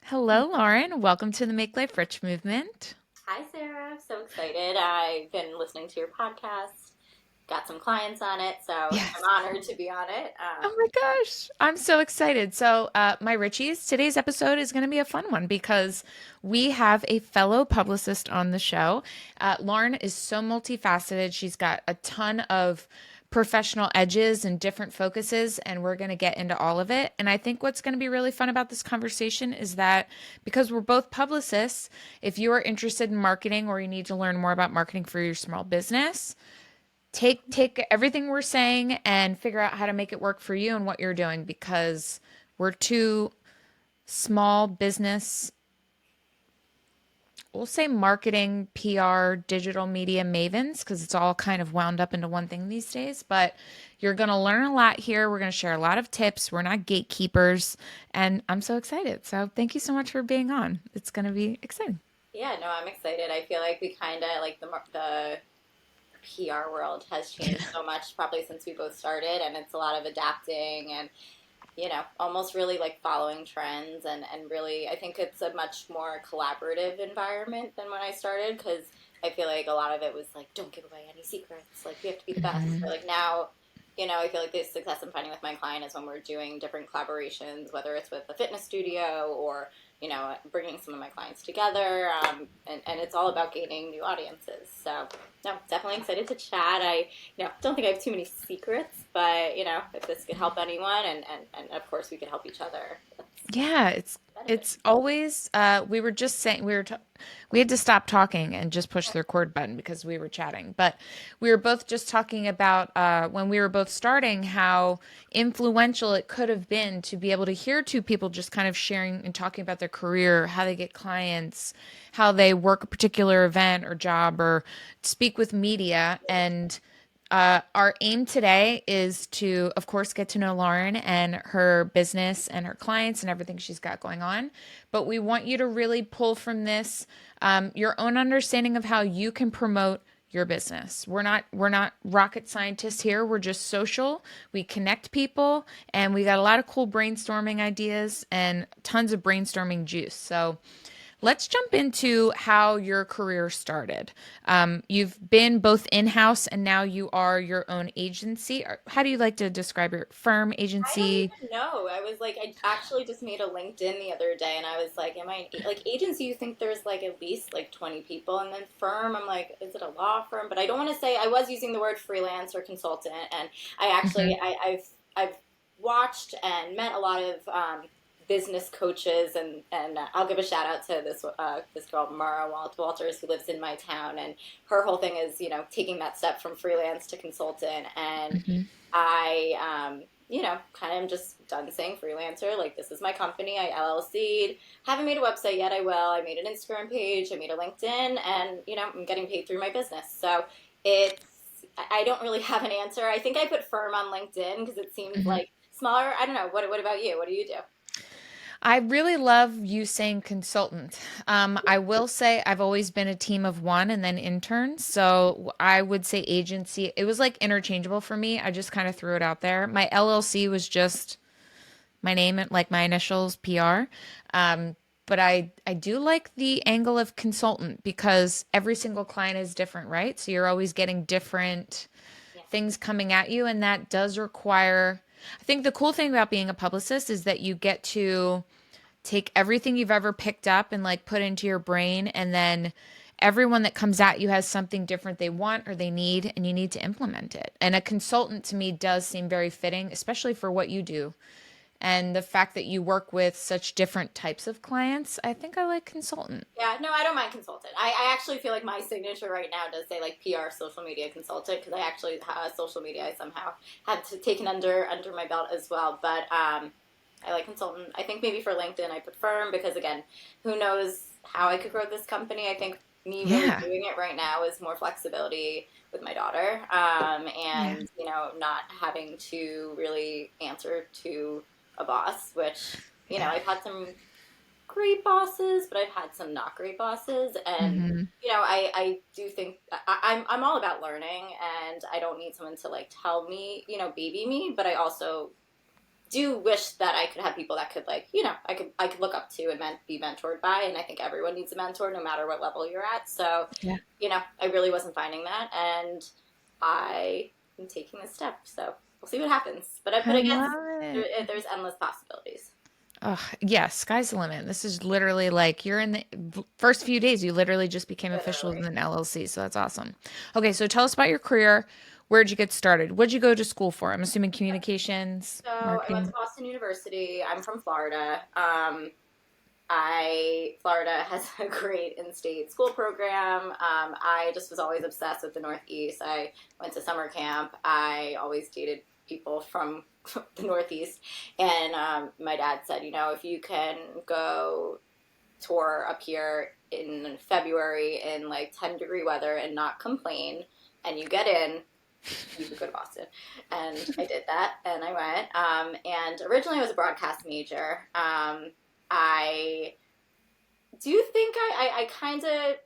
Hello, Lauren. Welcome to the Make Life Rich movement. Hi, Sarah. I'm so excited. I've been listening to your podcast, got some clients on it, so I'm Yes. honored to be on it. Oh my gosh. I'm so excited. My Richies, today's episode is going to be a fun one because we have a fellow publicist on the show. Lauren is so multifaceted. She's got a ton of professional edges and different focuses, and we're going to get into all of it. And I think what's going to be really fun about this conversation is that because we're both publicists, if you are interested in marketing or you need to learn more about marketing for your small business, take everything we're saying and figure out how to make it work for you and what you're doing because we're two small business, we'll say marketing, PR, digital media mavens because it's all kind of wound up into one thing these days. But you're going to learn a lot here. We're going to share a lot of tips. We're not gatekeepers. And I'm so excited. So thank you so much for being on. It's going to be exciting. Yeah, no, I'm excited. I feel like we kind of like the PR world has changed so much probably since we both started, and it's a lot of adapting and almost really like following trends and really I think it's a much more collaborative environment than when I started because I feel like a lot of it was like don't give away any secrets, like we have to be the best. But like now, I feel like the success I'm finding with my client is when we're doing different collaborations, whether it's with a fitness studio or bringing some of my clients together, and it's all about gaining new audiences. So no, definitely excited to chat. I don't think I have too many secrets, but if this could help anyone, and of course we could help each other. That's Yeah, the benefit. it's always we were just saying we had to stop talking and just push the record button because we were chatting. But we were both just talking about when we were both starting how influential it could have been to be able to hear two people just kind of sharing and talking about their career, how they get clients, how they work a particular event or job or speak with media. And our aim today is to, of course, get to know Lauren and her business and her clients and everything she's got going on. But we want you to really pull from this your own understanding of how you can promote your business. We're not rocket scientists here. We're just social. We connect people, and we got a lot of cool brainstorming ideas and tons of brainstorming juice. So let's jump into how your career started. You've been both in house and now you are your own agency. How do you like to describe your firm, I don't agency? even know. I was like, I actually just made a LinkedIn the other day, and I was like, am I like agency? You think there's like at least like 20 people, and then firm, I'm like, is it a law firm? But I don't want to say. I was using the word freelance or consultant, and I Hmm. actually, I've watched and met a lot of business coaches, and I'll give a shout out to this girl Mara Walters who lives in my town, and her whole thing is taking that step from freelance to consultant, and Hmm. I kind of just done saying freelancer. Like, this is my company. I LLC'd. Haven't made a website yet. I will. I made an Instagram page. I made a LinkedIn, and I'm getting paid through my business. So it's. I don't really have an answer. I think I put firm on LinkedIn because it seems Hmm. like smaller. I don't know. What about you? What do you do? I really love you saying consultant. I will say I've always been a team of one and then interns. So I would say agency. It was like interchangeable for me. I just kind of threw it out there. My LLC was just my name, like my initials, PR. Um, but I do like the angle of consultant because every single client is different, right? So you're always getting different Yeah. things coming at you, and that does require. I think the cool thing about being a publicist is that you get to take everything you've ever picked up and like put into your brain, and then everyone that comes at you has something different they want or they need, and you need to implement it. And a consultant to me does seem very fitting, especially for what you do and the fact that you work with such different types of clients. I think I like consultant. Yeah, no, I don't mind consultant. I actually feel like my signature right now does say like PR social media consultant because I actually social media I somehow have to taken under my belt as well. But I like consultant. I think maybe for LinkedIn I put firm because again, who knows how I could grow this company. I think me really Yeah. doing it right now is more flexibility with my daughter, Yeah. and not having to really answer to a boss, which Yeah. I've had some great bosses, but I've had some not great bosses, and Hmm. I do think I'm all about learning, and I don't need someone to like tell me, baby me, but I also do wish that I could have people that could like, I could look up to and be mentored by. And I think everyone needs a mentor no matter what level you're at. So, Yeah. I really wasn't finding that. And I am taking this step. So we'll see what happens. But I I guess love it. there's endless possibilities. Oh, yeah, sky's the limit. This is literally like you're in the first few days, you literally just became official with Literally. an LLC. So that's awesome. Okay, so tell us about your career. Where'd you get started? What'd you go to school for? I'm assuming communications, So I went to marketing. Boston University. I'm from Florida. Florida has a great in-state school program. I just was always obsessed with the Northeast. I went to summer camp. I always dated people from the Northeast, and my dad said, if you can go tour up here in February in like 10-degree weather and not complain, and you get in, you could go to Boston. And I did that, and I went. And originally I was a broadcast major. I do think I kind of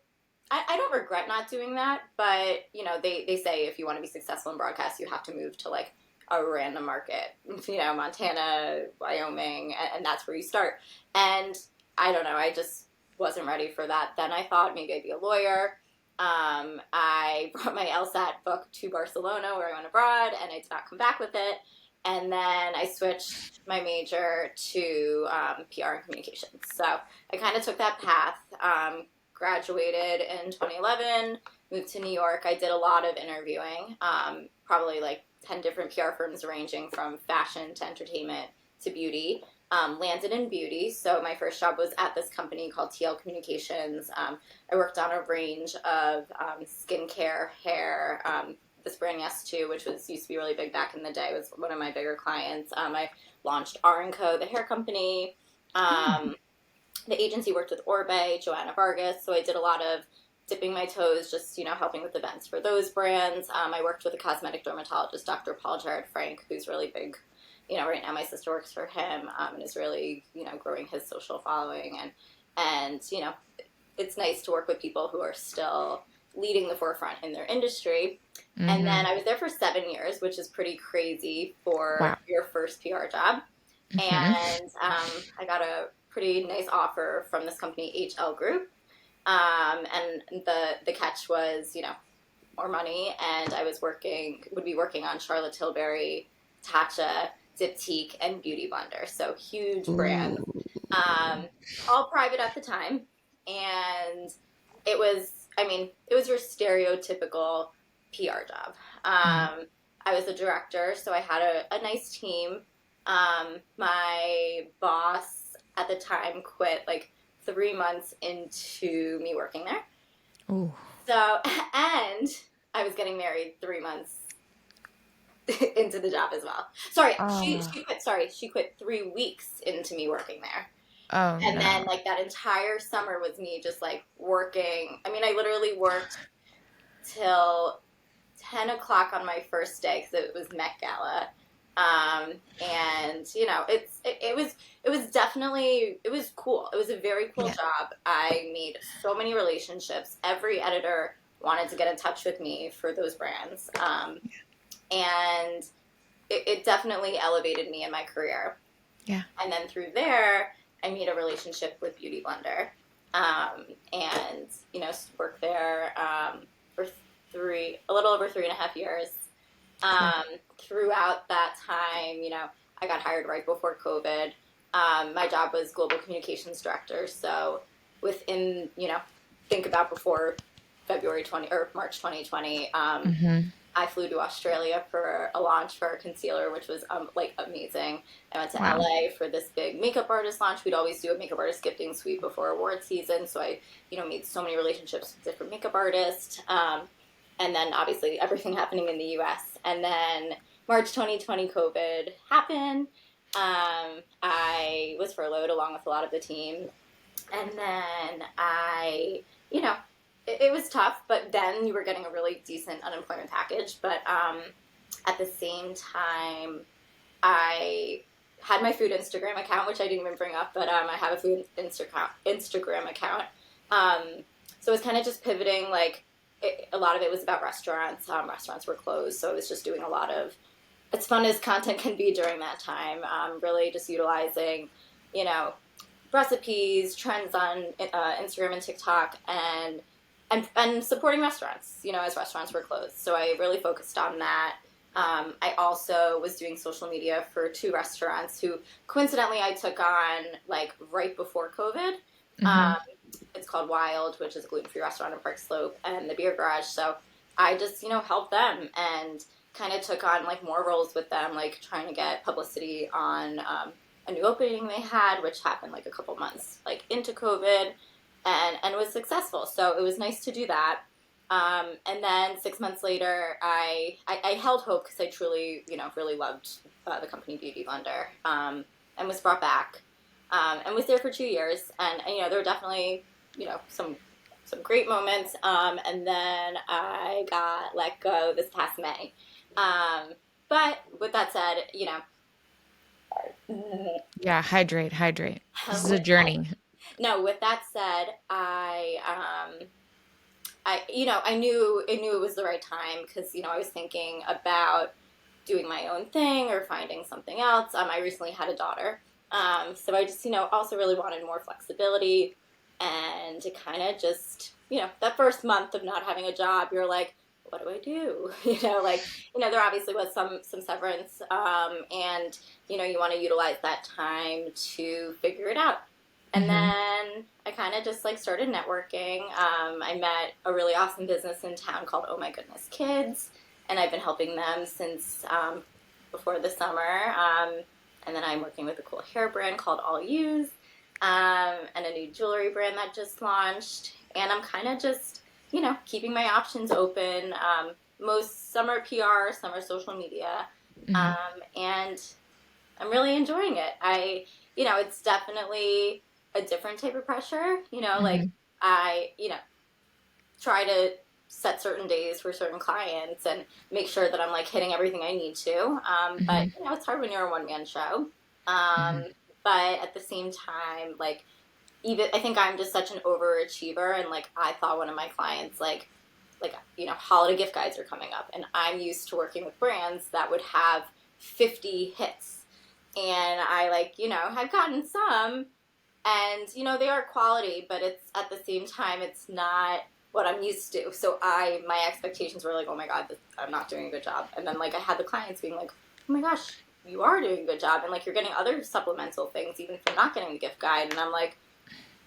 I don't regret not doing that, but they say if you want to be successful in broadcast, you have to move to like a random market, Montana, Wyoming, and that's where you start. And I don't know, I just wasn't ready for that. Then I thought maybe I'd be a lawyer. I brought my LSAT book to Barcelona where I went abroad, and I did not come back with it. And then I switched my major to PR and communications. So I kind of took that path. Graduated in 2011, moved to New York. I did a lot of interviewing, probably like 10 different PR firms ranging from fashion to entertainment to beauty. Landed in beauty. So my first job was at this company called TL Communications. I worked on a range of skincare, hair. This brand Yes2, which used to be really big back in the day, was one of my bigger clients. I launched R&Co, the hair company. Hmm. The agency worked with Orbe, Joanna Vargas, so I did a lot of dipping my toes, just helping with events for those brands. I worked with a cosmetic dermatologist, Dr. Paul Jared Frank, who's really big. Right now my sister works for him and is really growing his social following, and it's nice to work with people who are still leading the forefront in their industry. And Mm-hmm. then I was there for 7 years, which is pretty crazy for Wow. your first PR job. Mm-hmm. And I got a pretty nice offer from this company, HL Group. And the catch was, more money. And would be working on Charlotte Tilbury, Tatcha, Diptyque, and Beauty Blender. So huge brands, Ooh. um, all private at the time. And it was your stereotypical PR job. Mm. I was a director, so I had a nice team. My boss at the time quit like 3 months into me working there. Ooh. So, and I was getting married 3 months into the job as well. Sorry, Oh. she quit. Sorry, she quit 3 weeks into me working there. Oh And then no. like that entire summer was me just like working. I mean, I literally worked till 10 o'clock on my first day because it was Met Gala. And it was definitely, it was cool. It was a very cool Yeah. job. I made so many relationships. Every editor wanted to get in touch with me for those brands. And it definitely elevated me in my career. Yeah. And then through there, I made a relationship with Beauty Blender, and worked there for a little over 3.5 years. Cool. Um, Throughout that time, I got hired right before COVID. My job was global communications director, so within think about before February 20 or March 2020. Mm-hmm. I flew to Australia for a launch for a concealer, which was like amazing. I went to Wow. LA for this big makeup artist launch. We'd always do a makeup artist gifting suite before award season, so I, made so many relationships with different makeup artists. And then obviously everything happening in the U.S. And then March 2020, COVID happened. I was furloughed along with a lot of the team, and then it was tough, but then you were getting a really decent unemployment package. But at the same time, I had my food Instagram account, which I didn't even bring up, but I have a food Instagram account. So it was kind of just pivoting. Like a lot of it was about restaurants. Restaurants were closed, so I was just doing a lot of as fun as content can be during that time, really just utilizing, you know, recipes, trends on Instagram and TikTok, and supporting restaurants, as restaurants were closed. So I really focused on that. I also was doing social media for two restaurants who coincidentally I took on like right before COVID. Mm-hmm. Um, it's called Wild, which is a gluten-free restaurant in Park Slope, and the Beer Garage. So I just, helped them and kind of took on like more roles with them, like trying to get publicity on a new opening they had, which happened like a couple months like into COVID, and was successful. So it was nice to do that. And then 6 months later, I held hope because I truly, really loved the company Beauty Blender, and was brought back, and was there for 2 years. And there were definitely, some great moments. And then I got let go this past May. But with that said, Yeah, hydrate, hydrate. This is a with that, journey. no, with that said, I knew it was the right time because I was thinking about doing my own thing or finding something else. I recently had a daughter, so I just also really wanted more flexibility, and to kind of just that first month of not having a job, you're like, what do I do? There obviously was some severance, and you want to utilize that time to figure it out. And Mm-hmm. then I kind of just like started networking. I met a really awesome business in town called Oh My Goodness Kids, and I've been helping them since before the summer. And then I'm working with a cool hair brand called All Use, and a new jewelry brand that just launched. And I'm kind of just, keeping my options open. Most summer PR, summer social media, Mm-hmm. and I'm really enjoying it. It's definitely a different type of pressure. Like Mm-hmm. I, try to set certain days for certain clients and make sure that I'm like hitting everything I need to. But Mm-hmm. it's hard when you're a one man show. Um, but at the same time, like even I think I'm just such an overachiever, and like I thought one of my clients like holiday gift guides are coming up, and I'm used to working with brands that would have 50 hits, and I like have gotten some, and they are quality, but it's at the same time it's not what I'm used to. So my expectations were like, oh my god, I'm not doing a good job. And then like I had the clients being like, oh my gosh, you are doing a good job, and like you're getting other supplemental things even for not getting the gift guide. And I'm like,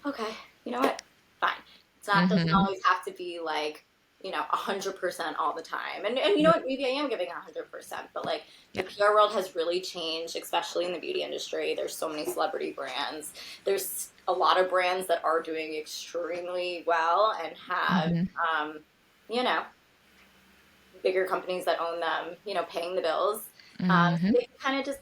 okay, you know what, fine. It's not doesn't Mm-hmm. always have to be like 100% all the time. And you know Yeah. what, maybe I am giving 100%, but like the Yeah. PR world has really changed, especially in the beauty industry. There's so many celebrity brands. There's a lot of brands that are doing extremely well and have, Mm-hmm. um, you know, bigger companies that own them, paying the bills. So Mm-hmm. they can kind of just,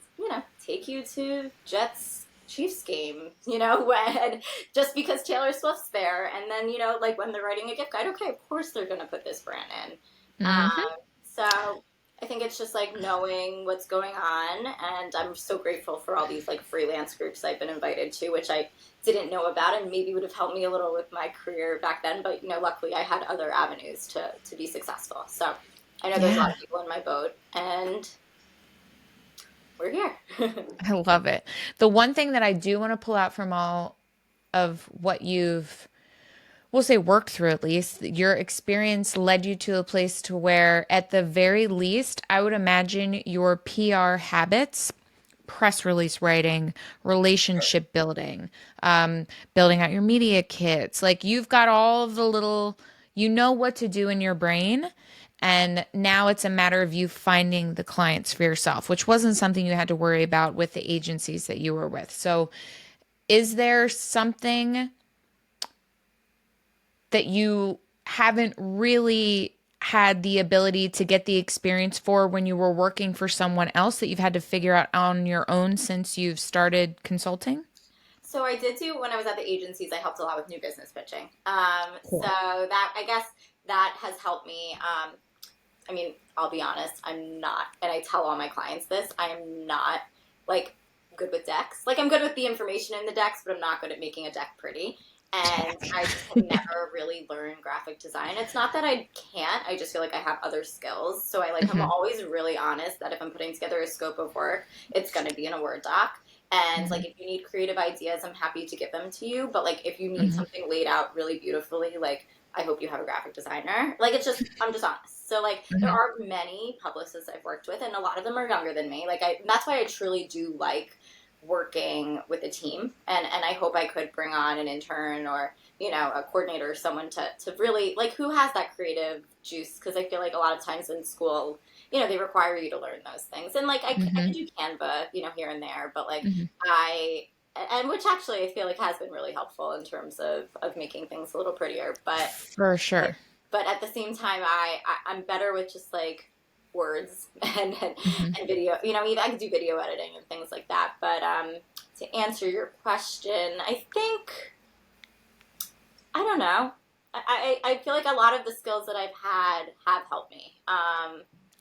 take you to Jets Chiefs game, when just because Taylor Swift's there. And then, like when they're writing a gift guide, okay, of course they're going to put this brand in. Mm-hmm. So I think it's just like knowing what's going on. And I'm so grateful for all these like freelance groups I've been invited to, which I didn't know about and maybe would have helped me a little with my career back then. But, luckily I had other avenues to be successful. So I know there's a lot Yeah. of people in my boat, and we're here. I love it. The one thing that I do want to pull out from all of what you've, we'll say, worked through, at least your experience led you to a place to where at the very least I would imagine your PR habits, press release writing, relationship building, building out your media kits, like you've got all of the little, you know what to do in your brain, and now it's a matter of you finding the clients for yourself, which wasn't something you had to worry about with the agencies that you were with. So is there something that you haven't really had the ability to get the experience for when you were working for someone else that you've had to figure out on your own since you've started consulting? So I did do when I was at the agencies. I helped a lot with new business pitching. So Cool. that I guess that has helped me. I mean, I'll be honest, I'm not, and I tell all my clients this, I am not like good with decks. Like I'm good with the information in the decks, but I'm not good at making a deck pretty. and I just have never really learned graphic design. It's not that I can't, I just feel like I have other skills. So I'm Hmm. always really honest that if I'm putting together a scope of work, it's going to be in a Word doc. And Hmm. like if you need creative ideas, I'm happy to give them to you. But like if you need Hmm. something laid out really beautifully, like I hope you have a graphic designer. Like it's just I'm just honest. So like there Hmm. are many publicists I've worked with, and a lot of them are younger than me. That's why I truly do like working with a team, and I hope I could bring on an intern or a coordinator or someone to really like who has that creative juice, because I feel like a lot of times in school they require you to learn those things, and like I Hmm. could do Canva here and there, but like Hmm. I and which actually I feel like has been really helpful in terms of making things a little prettier, For like sure. but at the same time I'm better with just like words Hmm. and video, even I can do video editing and things like that. But to answer your question, I think I don't know. I feel like a lot of the skills that I've had have helped me.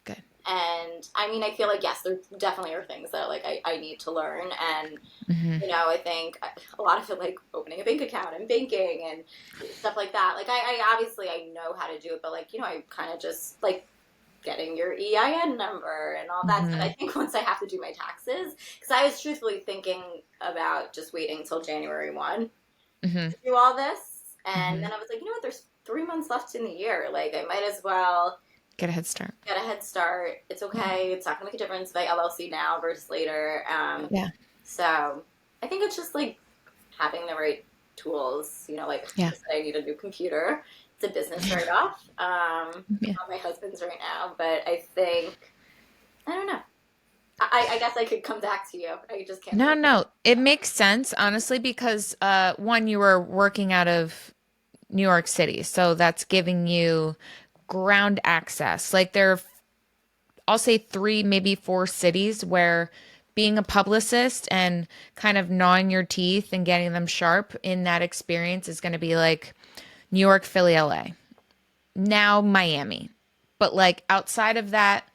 Good. And I mean, I feel like, yes, there definitely are things that like I need to learn. And, Hmm. I think a lot of it, like opening a bank account and banking and stuff like that. Like, I obviously I know how to do it, but like, I kind of just like getting your EIN number and all that stuff. I Hmm. think once I have to do my taxes, because I was truthfully thinking about just waiting till January 1 Hmm. to do all this. And Hmm. then I was like, you know what? There's 3 months left in the year. Like, I might as well Get a head start. get a head start. It's Yeah. okay. It's not going to make a difference if I LLC now versus later. Yeah. So I think it's just like having the right tools. Like Yeah. I said, I need a new computer. It's a business write off. Yeah. Not my husband's right now, but I think, I don't know. I guess I could come back to you. I just can't No, think. no, it makes sense, honestly, because one, you were working out of New York City, so that's giving you ground access. Like I'll say three, maybe four cities where being a publicist and kind of gnawing your teeth and getting them sharp in that experience is going to be like New York, Philly, LA, now Miami. But like outside of that,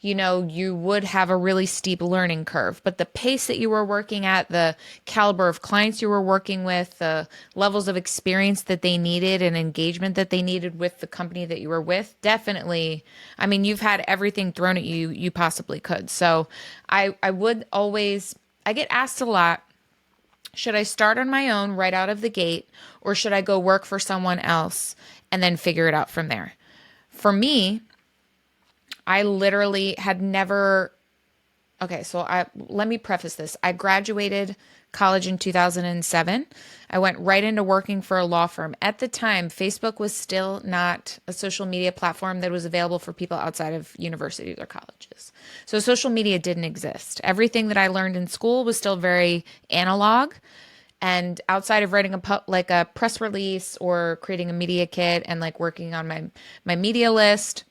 you would have a really steep learning curve. But the pace that you were working at, the caliber of clients you were working with, the levels of experience that they needed and engagement that they needed with the company that you were with, definitely, I mean, you've had everything thrown at you you possibly could. So I would always, I get asked a lot, should I start on my own right out of the gate, or should I go work for someone else and then figure it out from there? For me, I literally had never. Okay, so I let me preface this. I graduated college in 2007. I went right into working for a law firm. At the time, Facebook was still not a social media platform that was available for people outside of universities or colleges. So social media didn't exist. Everything that I learned in school was still very analog. And outside of writing like a press release or creating a media kit and like working on my media list,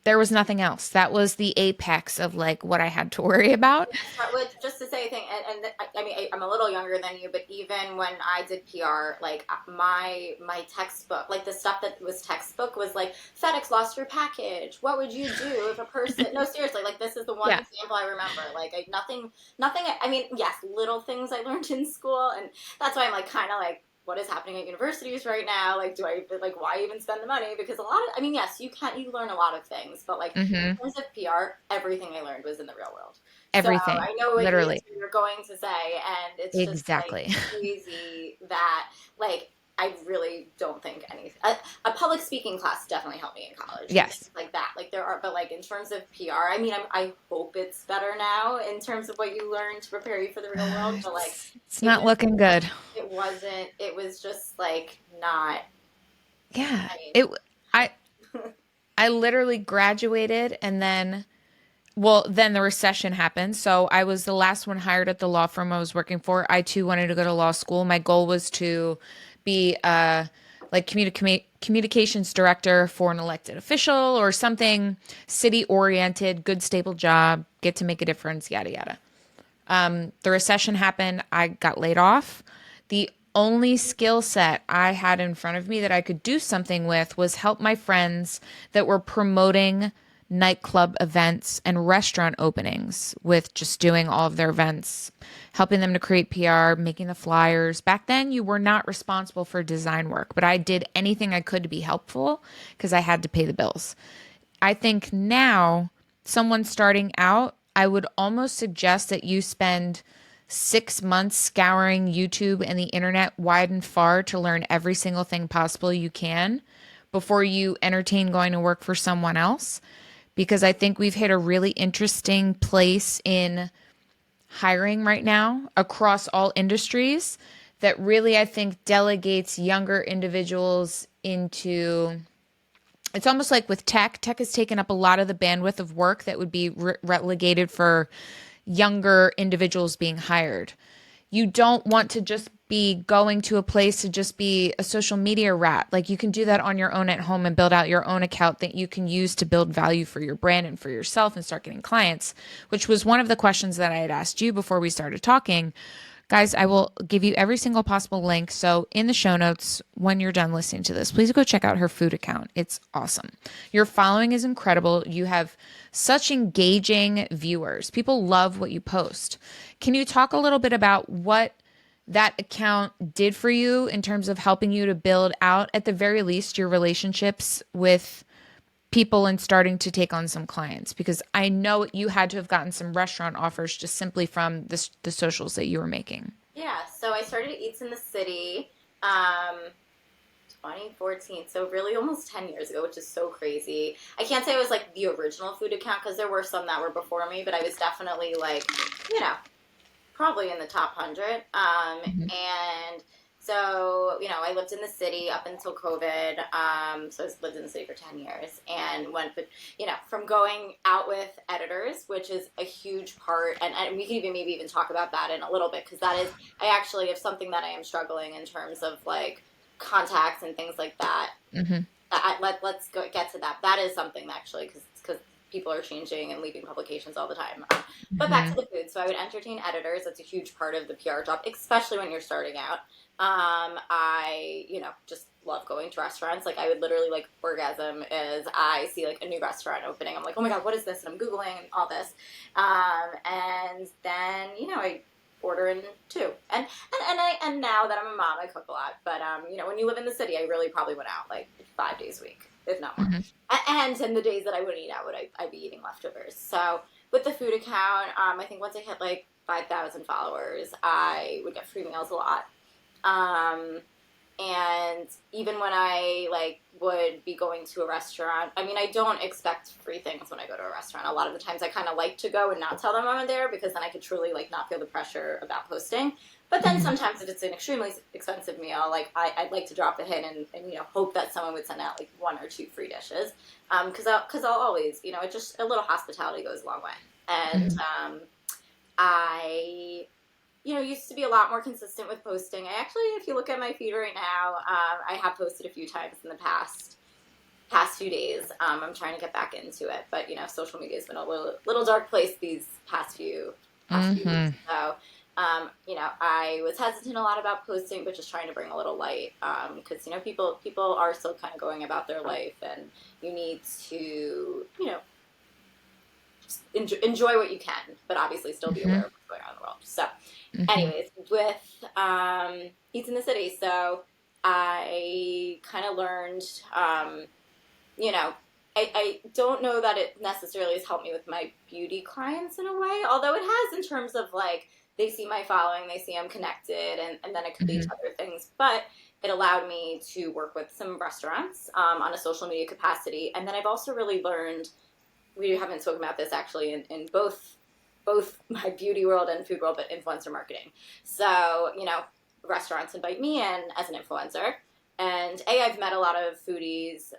there was nothing else. That was the apex of like what I had to worry about. Yes, but just to say a thing, and I mean, I'm a little younger than you, but even when I did PR, like my textbook, like the stuff that was textbook was like FedEx lost your package. What would you do if a person? No, seriously, like this is the one Yeah. example I remember. Like nothing. I mean, yes, little things I learned in school, and that's why I'm like kind of like what is happening at universities right now. Like, do I like why even spend the money? Because a lot of, I mean, yes, you learn a lot of things, but like in Hmm. terms of PR, everything I learned was in the real world. So Everything. I know what you Literally. you're going to say, and it's just like Exactly. crazy that like I really don't think a public speaking class definitely helped me in college and Yes. things like that. Like there are, but like in terms of PR, I mean, I hope it's better now in terms of what you learn to prepare you for the real world. But like It's it not was, looking good. it wasn't. It was just like not. Yeah. I mean, I I literally graduated and then then the recession happened. So I was the last one hired at the law firm I was working for. I too wanted to go to law school. My goal was to be like communications director for an elected official or something city oriented, good stable job, get to make a difference, yada yada. The recession happened. I got laid off. The only skill set I had in front of me that I could do something with was help my friends that were promoting nightclub events and restaurant openings with just doing all of their events, helping them to create PR, making the flyers. Back then, you were not responsible for design work, but I did anything I could to be helpful because I had to pay the bills. I think now, someone starting out, I would almost suggest that you spend 6 months scouring YouTube and the internet wide and far to learn every single thing possible you can before you entertain going to work for someone else. Because I think we've hit a really interesting place in hiring right now across all industries that really, I think, delegates younger individuals into. It's almost like with tech, tech has taken up a lot of the bandwidth of work that would be relegated for younger individuals being hired. You don't want to just be going to a place to just be a social media rat. Like you can do that on your own at home and build out your own account that you can use to build value for your brand and for yourself and start getting clients, which was one of the questions that I had asked you before we started talking. Guys, I will give you every single possible link. So, in the show notes, when you're done listening to this, please go check out her food account. It's awesome. Your following is incredible. You have such engaging viewers. People love what you post. Can you talk a little bit about what that account did for you in terms of helping you to build out, at the very least, your relationships with people and starting to take on some clients? Because I know you had to have gotten some restaurant offers just simply from the socials that you were making. Yeah, so I started Eats in the City, um, 2014, so really almost 10 years ago, which is so crazy. I can't say I was like the original food account because there were some that were before me, but I was definitely like, you know, probably in the top 100. Mm-hmm. And so, I lived in the city up until COVID. So I lived in the city for 10 years and went, but, from going out with editors, which is a huge part. And we can maybe even talk about that in a little bit because that is, I actually have something that I am struggling in terms of like contacts and things like that. Mm-hmm. Let's go get to that. That is something actually because people are changing and leaving publications all the time. But back Mm-hmm. to the food. So I would entertain editors. That's a huge part of the PR job, especially when you're starting out. I, just love going to restaurants. Like I would literally like orgasm as I see like a new restaurant opening. I'm like, oh my God, what is this? And I'm Googling and all this. And then, I order in too. And now that I'm a mom, I cook a lot. But, when you live in the city, I really probably went out like 5 days a week, if not more. Mm-hmm. And in the days that I wouldn't eat out, I'd be eating leftovers. So with the food account, I think once I hit like 5,000 followers, I would get free meals a lot. Um, and even when I like would be going to a restaurant, I mean, I don't expect free things when I go to a restaurant. A lot of the times I kind of like to go and not tell them I'm there because then I could truly like not feel the pressure about posting. But then Mm-hmm. sometimes if it's an extremely expensive meal, like I'd like to drop a hint and hope that someone would send out like one or two free dishes. Because I'll always, it just a little hospitality goes a long way. And Mm-hmm. I used to be a lot more consistent with posting. I actually, if you look at my feed right now, I have posted a few times in the past few days. I'm trying to get back into it, but social media has been a little dark place these past few weeks. Mm-hmm. So, I was hesitant a lot about posting, but just trying to bring a little light because people are still kind of going about their life, and you need to just enjoy what you can, but obviously still be aware of what's going on in the world. So Mm-hmm. anyways, with Eats in the City, so I kind of learned, you know, I don't know that it necessarily has helped me with my beauty clients in a way, although it has in terms of like they see my following, they see I'm connected, and then it could lead Mm-hmm. to other things. But it allowed me to work with some restaurants on a social media capacity. And then I've also really learned, we haven't spoken about this actually in both my beauty world and food world, but influencer marketing. So, restaurants invite me in as an influencer. And I've met a lot of foodies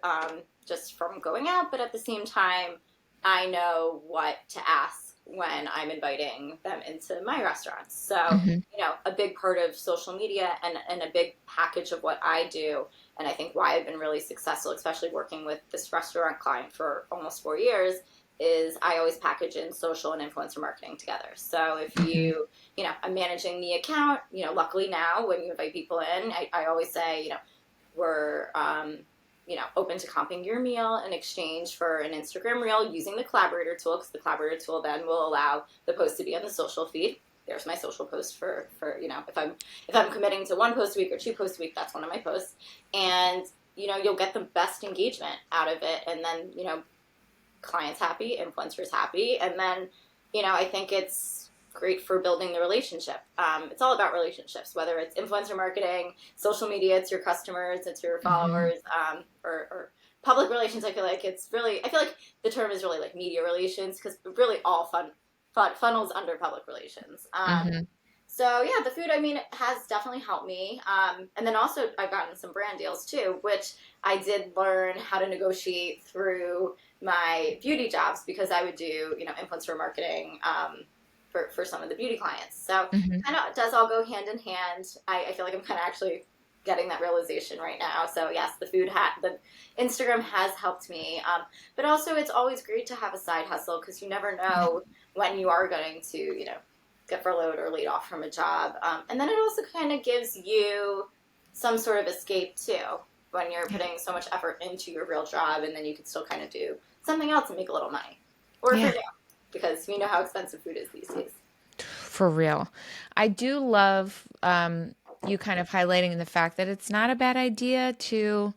just from going out, but at the same time, I know what to ask when I'm inviting them into my restaurants. So, Mm-hmm. a big part of social media and a big package of what I do, and I think why I've been really successful, especially working with this restaurant client for almost 4 years, is I always package in social and influencer marketing together. So if Mm-hmm. I'm managing the account, luckily now when you invite people in, I always say, we're open to comping your meal in exchange for an Instagram reel using the collaborator tool, because the collaborator tool then will allow the post to be on the social feed. There's my social post for if I'm committing to one post a week or two posts a week, that's one of my posts. And you'll get the best engagement out of it, and then clients happy, influencers happy, and then I think it's great for building the relationship. It's all about relationships, whether it's influencer marketing, social media, it's your customers, it's your Hmm. followers, or public relations. I feel like the term is really like media relations, because really all funnels under public relations. Hmm. So yeah, the food, I mean, has definitely helped me. And then also I've gotten some brand deals too, which I did learn how to negotiate through my beauty jobs, because I would do, influencer marketing for some of the beauty clients. So Hmm. kind of does all go hand in hand. I feel like I'm kind of actually getting that realization right now. So yes, the Instagram has helped me. But also it's always great to have a side hustle, because you never Yeah. know when you are going to, get furloughed or laid off from a job. And then it also kind of gives you some sort of escape too, when you're Yeah. putting so much effort into your real job, and then you can still kind of do something else and make a little money. Or if you're Yeah. down, because we know how expensive food is these days. For real. I do love you kind of highlighting the fact that it's not a bad idea to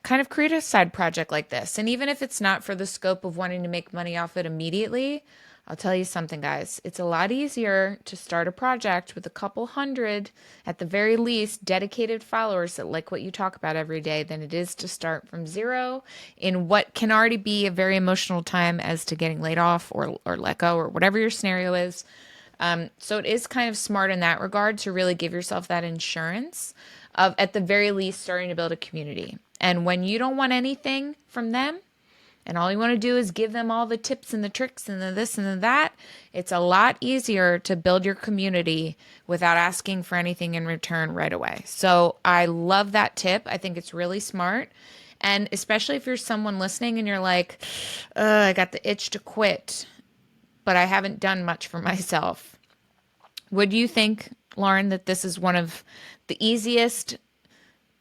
kind of create a side project like this. And even if it's not for the scope of wanting to make money off it immediately, I'll tell you something, guys. It's a lot easier to start a project with a couple hundred, at the very least, dedicated followers that like what you talk about every day than it is to start from zero in what can already be a very emotional time as to getting laid off or let go or whatever your scenario is. So it is kind of smart in that regard to really give yourself that insurance of, at the very least, starting to build a community. And when you don't want anything from them, and all you want to do is give them all the tips and the tricks and the this and the that, it's a lot easier to build your community without asking for anything in return right away. So I love that tip. I think it's really smart. And especially if you're someone listening and you're like, I got the itch to quit, but I haven't done much for myself. Would you think, Lauren, that this is one of the easiest,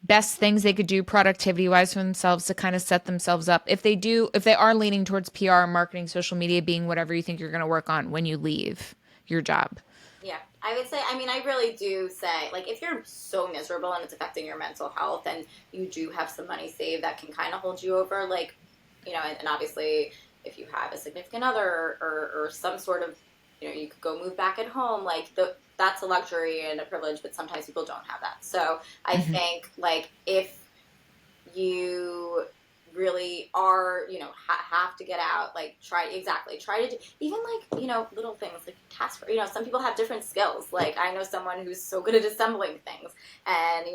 best things they could do productivity wise for themselves to kind of set themselves up if they are leaning towards PR, marketing, social media being whatever you think you're going to work on when you leave your job? Yeah, I would say, I mean, I really do say, like, if you're so miserable and it's affecting your mental health, and you do have some money saved that can kind of hold you over, like, and obviously, if you have a significant other, or some sort of, you could go move back at home, like, that's a luxury and a privilege, but sometimes people don't have that. So I Hmm. think, like, if you really are, have to get out, like, try to do even, like, little things like task, some people have different skills. Like, I know someone who's so good at assembling things, and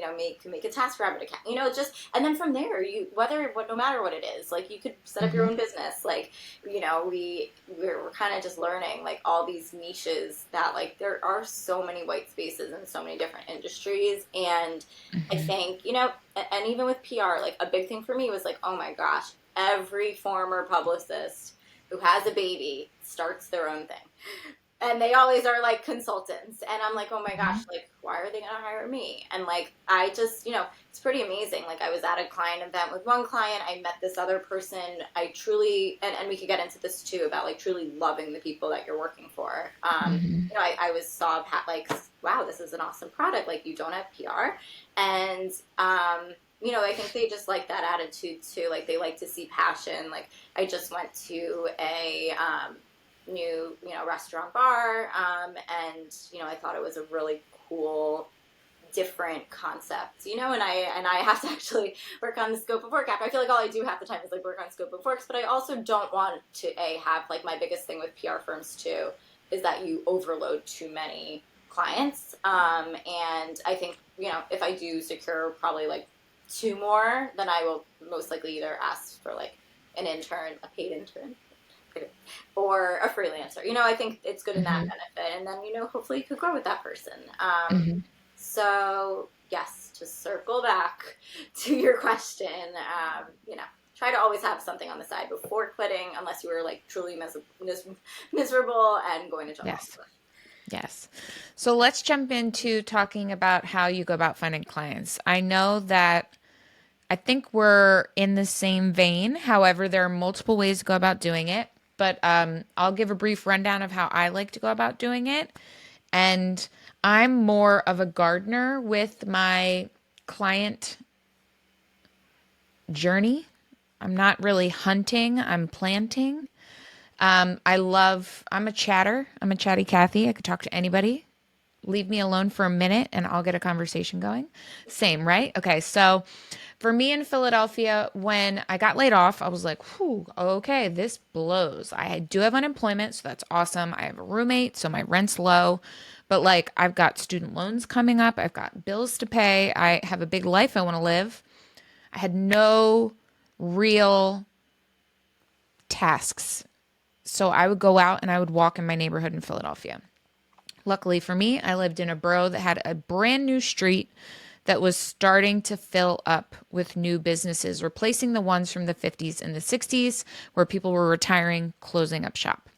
can make a task rabbit account, just, and then from there, no matter what it is, like, you could set up your Hmm. own business. Like, we're kind of just learning, like, all these niches, that, like, there are so many white spaces in so many different industries. And I Hmm. think, and even with PR, like, a big thing for me was like, oh my gosh, every former publicist who has a baby starts their own thing. And they always are like consultants. And I'm like, oh my gosh, Hmm. like, why are they going to hire me? And like, I just, it's pretty amazing. Like, I was at a client event with one client, I met this other person. I truly, and we could get into this too, about like truly loving the people that you're working for. Hmm. I was saw like, wow, this is an awesome product. Like, you don't have PR. And, I think they just like that attitude too. Like, they like to see passion. Like, I just went to a new, restaurant bar, and I thought it was a really cool, different concept, and I have to actually work on the scope of work app. I feel like all I do half the time is like work on scope of works, but I also don't want to have, like, my biggest thing with PR firms too is that you overload too many clients. And I think, if I do secure probably like two more, then I will most likely either ask for like an intern, a paid intern, or a freelancer. I think it's good in that Hmm. benefit, and then hopefully you could grow with that person. Hmm. So yes, to circle back to your question, try to always have something on the side before quitting, unless you were like truly miserable and going to jump off Yes. the cliff. Yes. So let's jump into talking about how you go about finding clients. I know that I think we're in the same vein. However, there are multiple ways to go about doing it. But I'll give a brief rundown of how I like to go about doing it. And I'm more of a gardener with my client journey. I'm not really hunting, I'm planting. I'm a chatter. I'm a chatty Cathy. I could talk to anybody. Leave me alone for a minute and I'll get a conversation going. Same, right? Okay, so for me in Philadelphia, when I got laid off, I was like, whew, okay, this blows. I do have unemployment, so that's awesome. I have a roommate, so my rent's low. But like, I've got student loans coming up, I've got bills to pay, I have a big life I want to live. I had no real tasks. So I would go out and I would walk in my neighborhood in Philadelphia. Luckily for me, I lived in a borough that had a brand new street that was starting to fill up with new businesses, replacing the ones from the 50s and the 60s where people were retiring, closing up shop.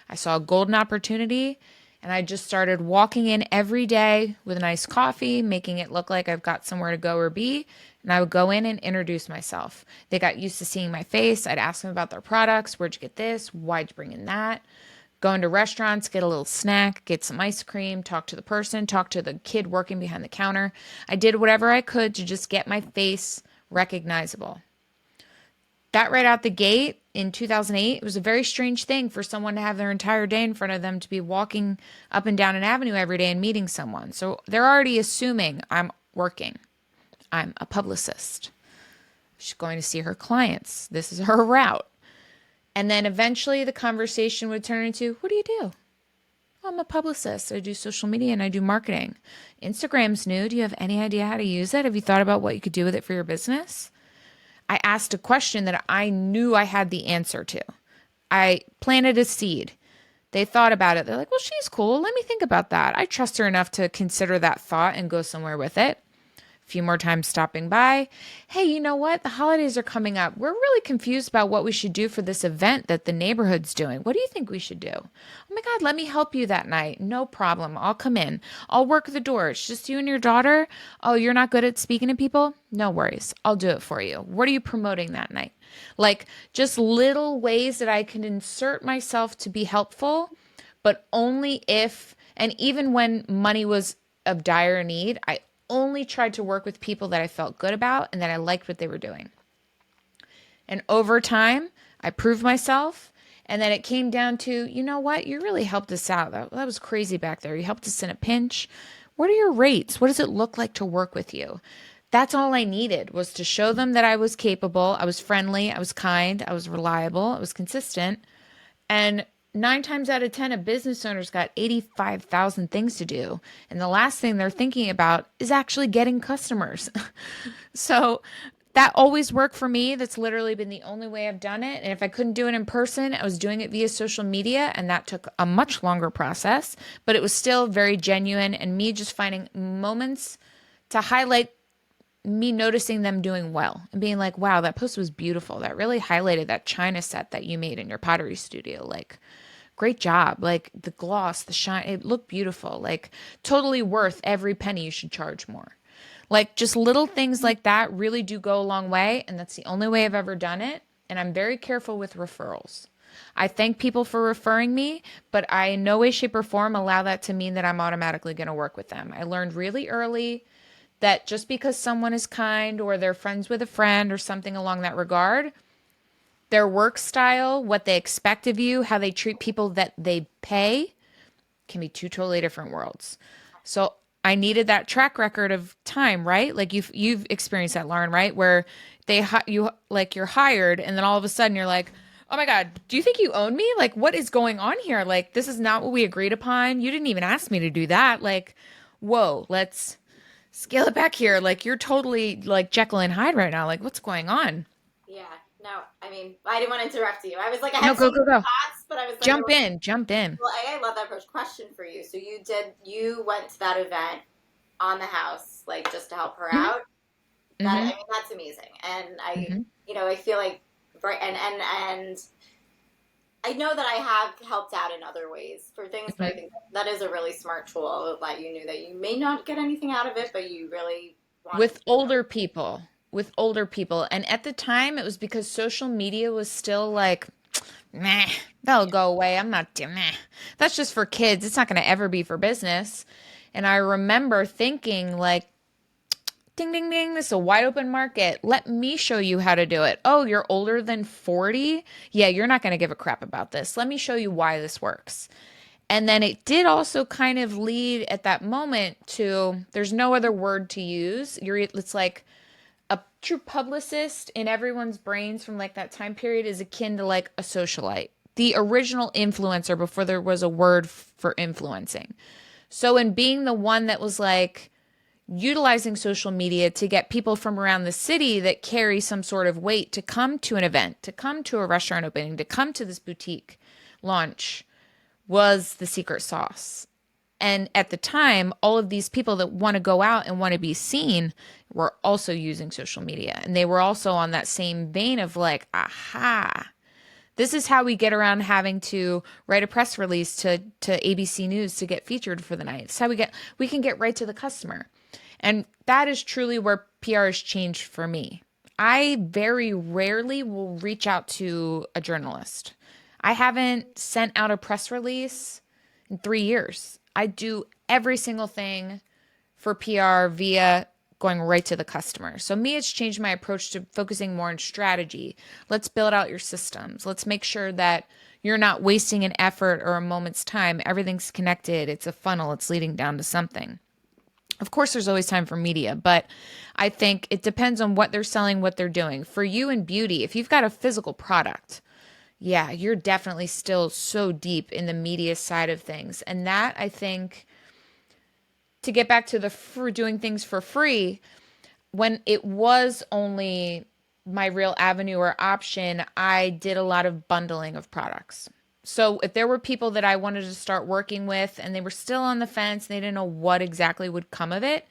I saw a golden opportunity and I just started walking in every day with a nice coffee, making it look like I've got somewhere to go or be. And I would go in and introduce myself. They got used to seeing my face. I'd ask them about their products. Where'd you get this? Why'd you bring in that? Go into restaurants, get a little snack, get some ice cream, talk to the person, talk to the kid working behind the counter. I did whatever I could to just get my face recognizable. That right out the gate in 2008, it was a very strange thing for someone to have their entire day in front of them to be walking up and down an avenue every day and meeting someone. So they're already assuming I'm working. I'm a publicist. She's going to see her clients. This is her route. And then eventually the conversation would turn into, what do you do? Oh, I'm a publicist. I do social media and I do marketing. Instagram's new. Do you have any idea how to use it? Have you thought about what you could do with it for your business? I asked a question that I knew I had the answer to. I planted a seed. They thought about it. They're like, well, she's cool. Let me think about that. I trust her enough to consider that thought and go somewhere with it. A few more times stopping by. Hey, you know what? The holidays are coming up. We're really confused about what we should do for this event that the neighborhood's doing. What do you think we should do? Oh my God, let me help you that night. No problem. I'll come in. I'll work the door. It's just you and your daughter. Oh, you're not good at speaking to people? No worries. I'll do it for you. What are you promoting that night? Like just little ways that I can insert myself to be helpful, but only if, and even when money was of dire need, I only tried to work with people that I felt good about and that I liked what they were doing. And over time, I proved myself. And then it came down to, you know what? You really helped us out. That was crazy back there. You helped us in a pinch. What are your rates? What does it look like to work with you? That's all I needed was to show them that I was capable. I was friendly. I was kind. I was reliable. I was consistent. And 9 times out of 10, a business owner's got 85,000 things to do. And the last thing they're thinking about is actually getting customers. So that always worked for me. That's literally been the only way I've done it. And if I couldn't do it in person, I was doing it via social media. And that took a much longer process, but it was still very genuine. And me just finding moments to highlight me noticing them doing well and being like, wow, that post was beautiful. That really highlighted that china set that you made in your pottery studio. Like, great job. Like the gloss, the shine, it looked beautiful. Like totally worth every penny. You should charge more. Like just little things like that really do go a long way. And that's the only way I've ever done it. And I'm very careful with referrals. I thank people for referring me, but I in no way, shape, or form allow that to mean that I'm automatically going to work with them. I learned really early that just because someone is kind or they're friends with a friend or something along that regard, their work style, what they expect of you, how they treat people that they pay can be two totally different worlds. So I needed that track record of time, right? Like you've experienced that, Lauren, right? Where you like you're hired and then all of a sudden you're like, "Oh my God, do you think you own me? Like what is going on here? Like this is not what we agreed upon. You didn't even ask me to do that." Like, whoa, let's scale it back here. Like you're totally like Jekyll and Hyde right now. Like what's going on? Yeah. No, I mean, I didn't want to interrupt you. I was like, I No, had so go, many go, go. thoughts, but I was like, Jump in, jump in. well, I love that first question for you. So you went to that event on the house, like just to help her Hmm. out. That I Hmm. mean, that's amazing. And Hmm. I feel like, right, and I know that I have helped out in other ways for things, but I think that is a really smart tool that you knew that you may not get anything out of it, but you really wanted With to. older people. with older people. And at the time, it was because social media was still like, meh, that'll go away. I'm not, meh. That's just for kids. It's not going to ever be for business. And I remember thinking, like, ding, ding, ding, this is a wide open market. Let me show you how to do it. Oh, you're older than 40? Yeah, you're not going to give a crap about this. Let me show you why this works. And then it did also kind of lead at that moment to there's no other word to use. It's like a true publicist in everyone's brains from like that time period is akin to like a socialite, the original influencer before there was a word for influencing. So in being the one that was like utilizing social media to get people from around the city that carry some sort of weight to come to an event, to come to a restaurant opening, to come to this boutique launch was the secret sauce. And at the time, all of these people that want to go out and want to be seen were also using social media. And they were also on that same vein of like, aha, this is how we get around having to write a press release to ABC News to get featured for the night. It's how we can get right to the customer. And that is truly where PR has changed for me. I very rarely will reach out to a journalist. I haven't sent out a press release in 3 years. I do every single thing for PR via going right to the customer. So me, it's changed my approach to focusing more on strategy. Let's build out your systems. Let's make sure that you're not wasting an effort or a moment's time. Everything's connected. It's a funnel. It's leading down to something. Of course, there's always time for media, but I think it depends on what they're selling, what they're doing. For you in beauty, if you've got a physical product, yeah, you're definitely still so deep in the media side of things. And that, I think, to get back to the doing things for free, when it was only my real avenue or option, I did a lot of bundling of products. So if there were people that I wanted to start working with and they were still on the fence, and they didn't know what exactly would come of it,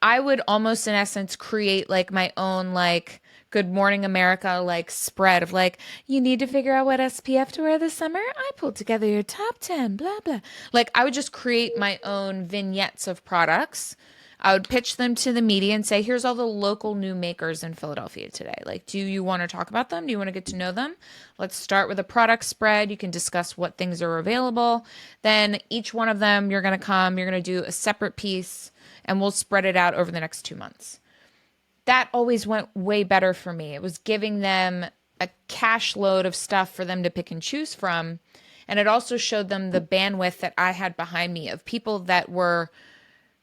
I would almost in essence create like my own like Good Morning America like spread of like, you need to figure out what SPF to wear this summer. I pulled together your top 10, blah, blah. Like I would just create my own vignettes of products. I would pitch them to the media and say, here's all the local new makers in Philadelphia today. Like, do you want to talk about them? Do you want to get to know them? Let's start with a product spread. You can discuss what things are available. Then each one of them, you're going to do a separate piece and we'll spread it out over the next 2 months. That always went way better for me. It was giving them a cash load of stuff for them to pick and choose from. And it also showed them the bandwidth that I had behind me of people that were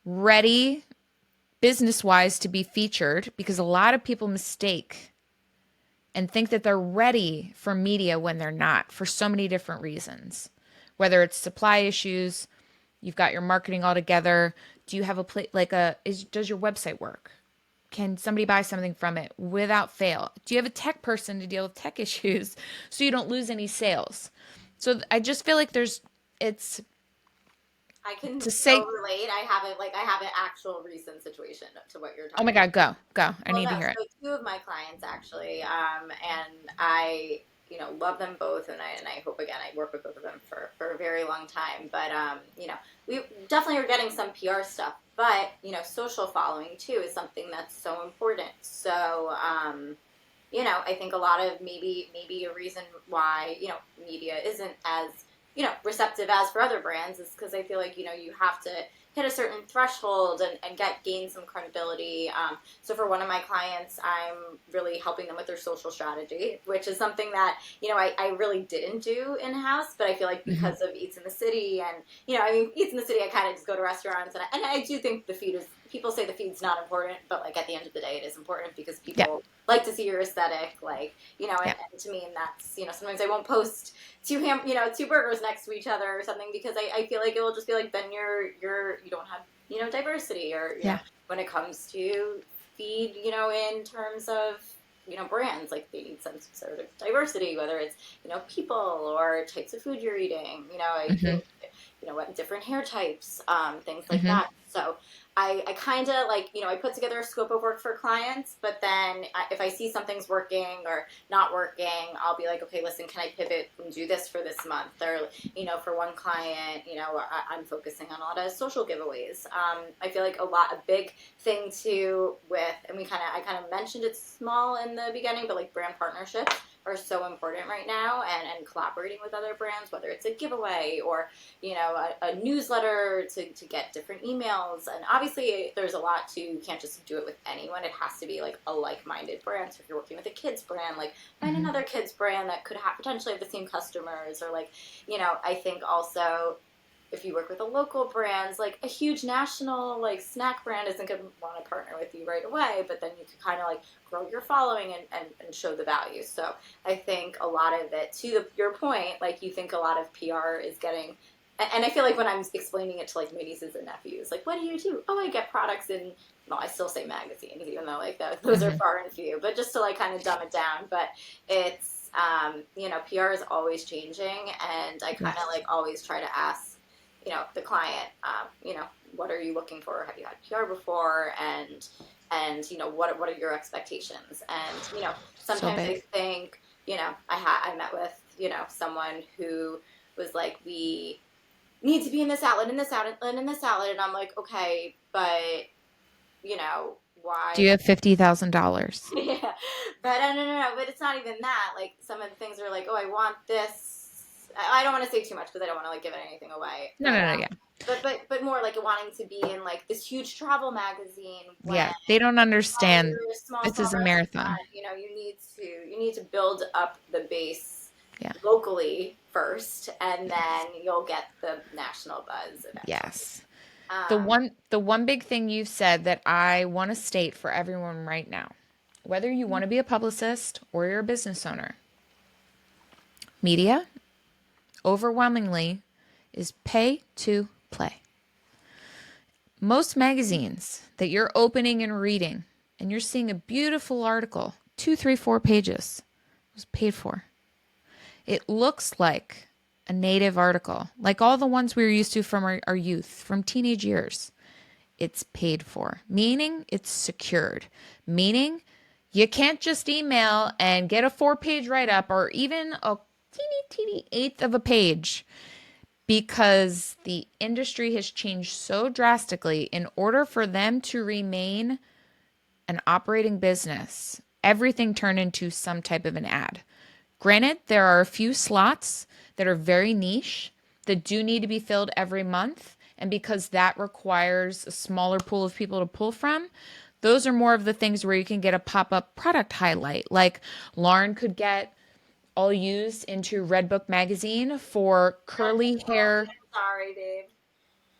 ready business wise to be featured, because a lot of people mistake and think that they're ready for media when they're not, for so many different reasons. Whether it's supply issues, you've got your marketing all together. Do you have does your website work? Can somebody buy something from it without fail? Do you have a tech person to deal with tech issues so you don't lose any sales? So I just feel like it's I can to so say, relate. I have an actual recent situation to what you're oh my talking God, go. I Well, need to no, hear it. so two of my clients actually, and I, love them both, and I hope again I work with both of them for a very long time. But we definitely are getting some PR stuff, but social following too is something that's so important. So I think a lot of maybe a reason why media isn't as receptive as for other brands is because I feel like you have to hit a certain threshold and gain some credibility. So for one of my clients, I'm really helping them with their social strategy, which is something that I really didn't do in house, but I feel like Mm-hmm. because of Eats in the City and Eats in the City, I kind of just go to restaurants and I do think the feed is. People say the feed's not important, but like at the end of the day, it is important because Yeah, people like to see your aesthetic, like yeah. and to me, and that's sometimes I won't post two burgers next to each other or something because I feel like it will just be like then you don't have diversity or Yeah. when it comes to feed in terms of brands, like they need some sort of diversity, whether it's people or types of food you're eating, I Mm-hmm. think what different hair types, things like Mm-hmm. that. So I kind of like, I put together a scope of work for clients, but then if I see something's working or not working, I'll be like, okay, listen, can I pivot and do this for this month? Or, for one client, I'm focusing on a lot of social giveaways. I feel like a big thing too with, and I kind of mentioned it small in the beginning, but like brand partnerships are so important right now, and collaborating with other brands, whether it's a giveaway or a newsletter to get different emails. And obviously, there's a lot to, you can't just do it with anyone. It has to be like a like-minded brand. So if you're working with a kids brand, like find Mm-hmm. another kids brand that could potentially have the same customers, or like, I think also if you work with a local brands, like a huge national like snack brand isn't going to want to partner with you right away, but then you can kind of like grow your following and show the value. So I think a lot of it, your point, like you think a lot of PR is getting, and I feel like when I'm explaining it to like my nieces and nephews, like, what do you do? Oh, I get products in, well, I still say magazines, even though like those are Mm-hmm. far and few, but just to like kind of dumb it down. But it's, PR is always changing, and I kind of Yes. like always try to ask, the client, what are you looking for? Have you had PR before? And what are your expectations? And So sometimes I big. think, I met with someone who was like, we need to be in this outlet, in this outlet, and in this outlet, and I'm like, okay, but Do why? you have $50,000? Yeah, but no, but it's not even that. Like some of the things are like, oh, I want this. I don't want to say too much because I don't want to like give anything away. No, no, no, yeah. But more like wanting to be in like this huge travel magazine when Yeah, they don't understand you're a this small is a marathon. restaurant. You need to build up the base Yeah. locally first, and Yes. then you'll get the national buzz eventually. Yes. Um, The one big thing you've said that I want to state for everyone right now, whether you want to be a publicist or you're a business owner, media overwhelmingly is pay to play. Most magazines that you're opening and reading, and you're seeing a beautiful article, 2, 3, 4 pages, was paid for. It looks like a native article, like all the ones we were used to from our youth, from teenage years. It's paid for, meaning it's secured, meaning you can't just email and get a 4 page write up or even a teeny eighth of a page because the industry has changed so drastically. In order for them to remain an operating business, everything turned into some type of an ad. Granted, there are a few slots that are very niche that do need to be filled every month. And because that requires a smaller pool of people to pull from, those are more of the things where you can get a pop up product highlight. Like Lauren could get all used into Redbook magazine for Redbook curly hair. folded. Sorry, babe.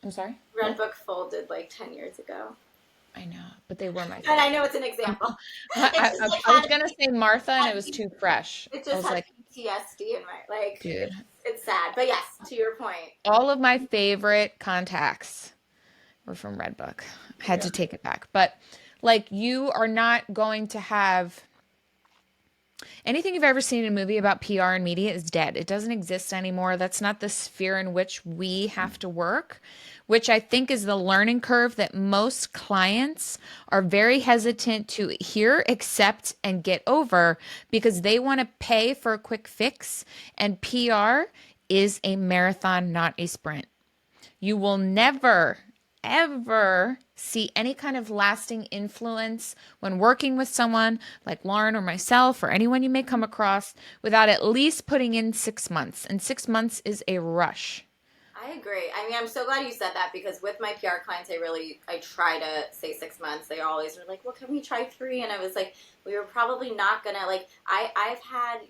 I'm sorry? What? Redbook folded like 10 years ago. I know, but they were my And I favorite. know it's an example. It just like I was had gonna say Martha, and had it was too fresh. it I just was had like, PTSD in my like dude, it's sad. But yes, to your point. all of my favorite contacts were from Redbook. I had Yeah. to take it back, but like, you are not going to have anything you've ever seen in a movie about PR and media is dead. It doesn't exist anymore. That's not the sphere in which we have to work, which I think is the learning curve that most clients are very hesitant to hear, accept, and get over because they want to pay for a quick fix. And PR is a marathon, not a sprint. You will never, ever see any kind of lasting influence when working with someone like Lauren or myself or anyone you may come across without at least putting in 6 months. And 6 months is a rush. I agree. I mean, I'm so glad you said that because with my PR clients, I try to say 6 months. They always are like, well, can we try three? And I was like, we were probably not gonna like. I've had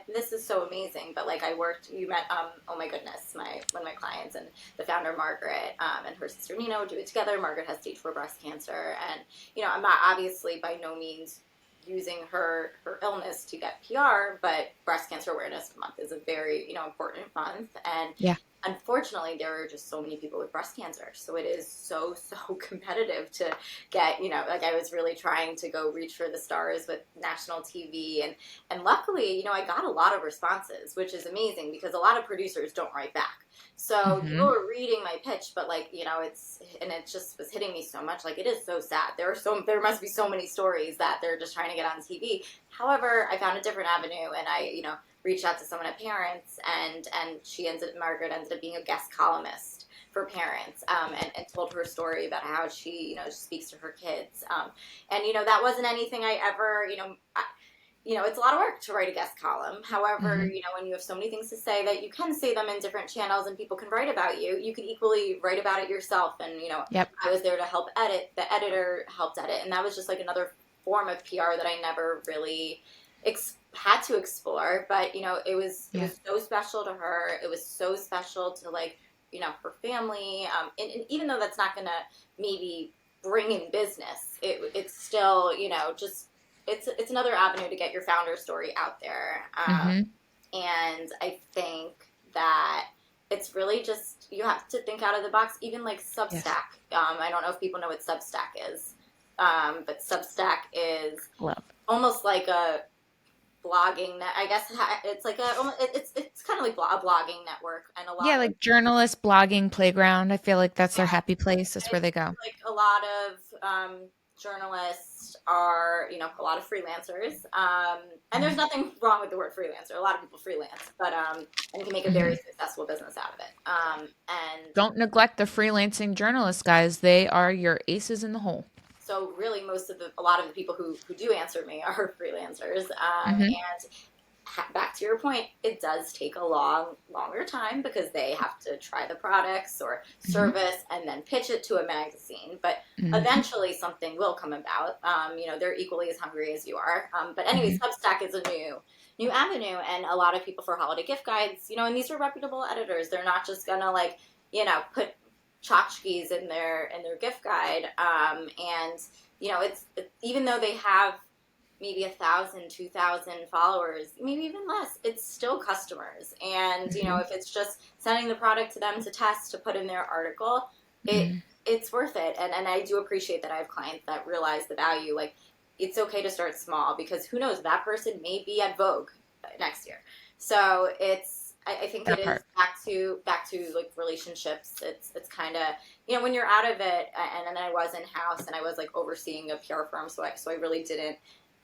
this is so amazing, but like you met oh my goodness, one of my clients and the founder Margaret and her sister Nina do it together. Margaret has stage 4 breast cancer, and I'm not obviously by no means using her illness to get PR, but breast cancer awareness month is a very important month, and Yeah. unfortunately there are just so many people with breast cancer, so it is so competitive to get like I was really trying to go reach for the stars with national TV, and luckily I got a lot of responses, which is amazing because a lot of producers don't write back. So people Mm-hmm. were reading my pitch, but like, and it just was hitting me so much. Like, it is so sad. There must be so many stories that they're just trying to get on TV. However, I found a different avenue, and I, reached out to someone at Parents, and Margaret ended up being a guest columnist for Parents, and told her story about how she, speaks to her kids. And, that wasn't anything I ever, it's a lot of work to write a guest column. However, Mm-hmm. when you have so many things to say that you can say them in different channels and people can write about you, you can equally write about it yourself. And, Yep. I was there to help edit. The editor helped edit. And that was just like another form of PR that I never really had to explore. But, it Yeah. was so special to her. It was so special to, like, her family. And even though that's not going to maybe bring in business, it's still, just it's another avenue to get your founder story out there. Mm-hmm. And I think that it's really just, you have to think out of the box. Even like Yes. Substack. I don't know if people know what Substack is, but Substack is Love. almost like a blogging net. I guess it's like it's kind of like a blogging network, and a lot Yeah, of, like journalist blogging playground. I feel like that's their yeah, happy place. That's where it's they go. like a lot of journalists are, a lot of freelancers. And there's nothing wrong with the word freelancer. A lot of people freelance, but and you can make a very Mm-hmm. successful business out of it. And Don't neglect the freelancing journalists, guys. They are your aces in the hole. so really, a lot of the people who do answer me are freelancers. Mm-hmm. And back to your point, it does take a longer time because they have to try the products or Mm-hmm. service and then pitch it to a magazine. But Mm-hmm. eventually, something will come about. They're equally as hungry as you are. But anyway, Mm-hmm. Substack is a new avenue, and a lot of people for holiday gift guides. And these are reputable editors. They're not just gonna, like, put tchotchkes in their gift guide. And even though they have maybe 1,000, 2,000 followers, maybe even less, it's still customers. And Mm-hmm. if it's just sending the product to them to test, to put in their article, it Mm-hmm. it's worth it. And I do appreciate that I have clients that realize the value. Like, it's okay to start small, because who knows, that person may be at Vogue next year. So I think it That is part. back to like relationships. It's kind of, when you're out of it. And then I was in house, and I was like overseeing a PR firm, so I really didn't,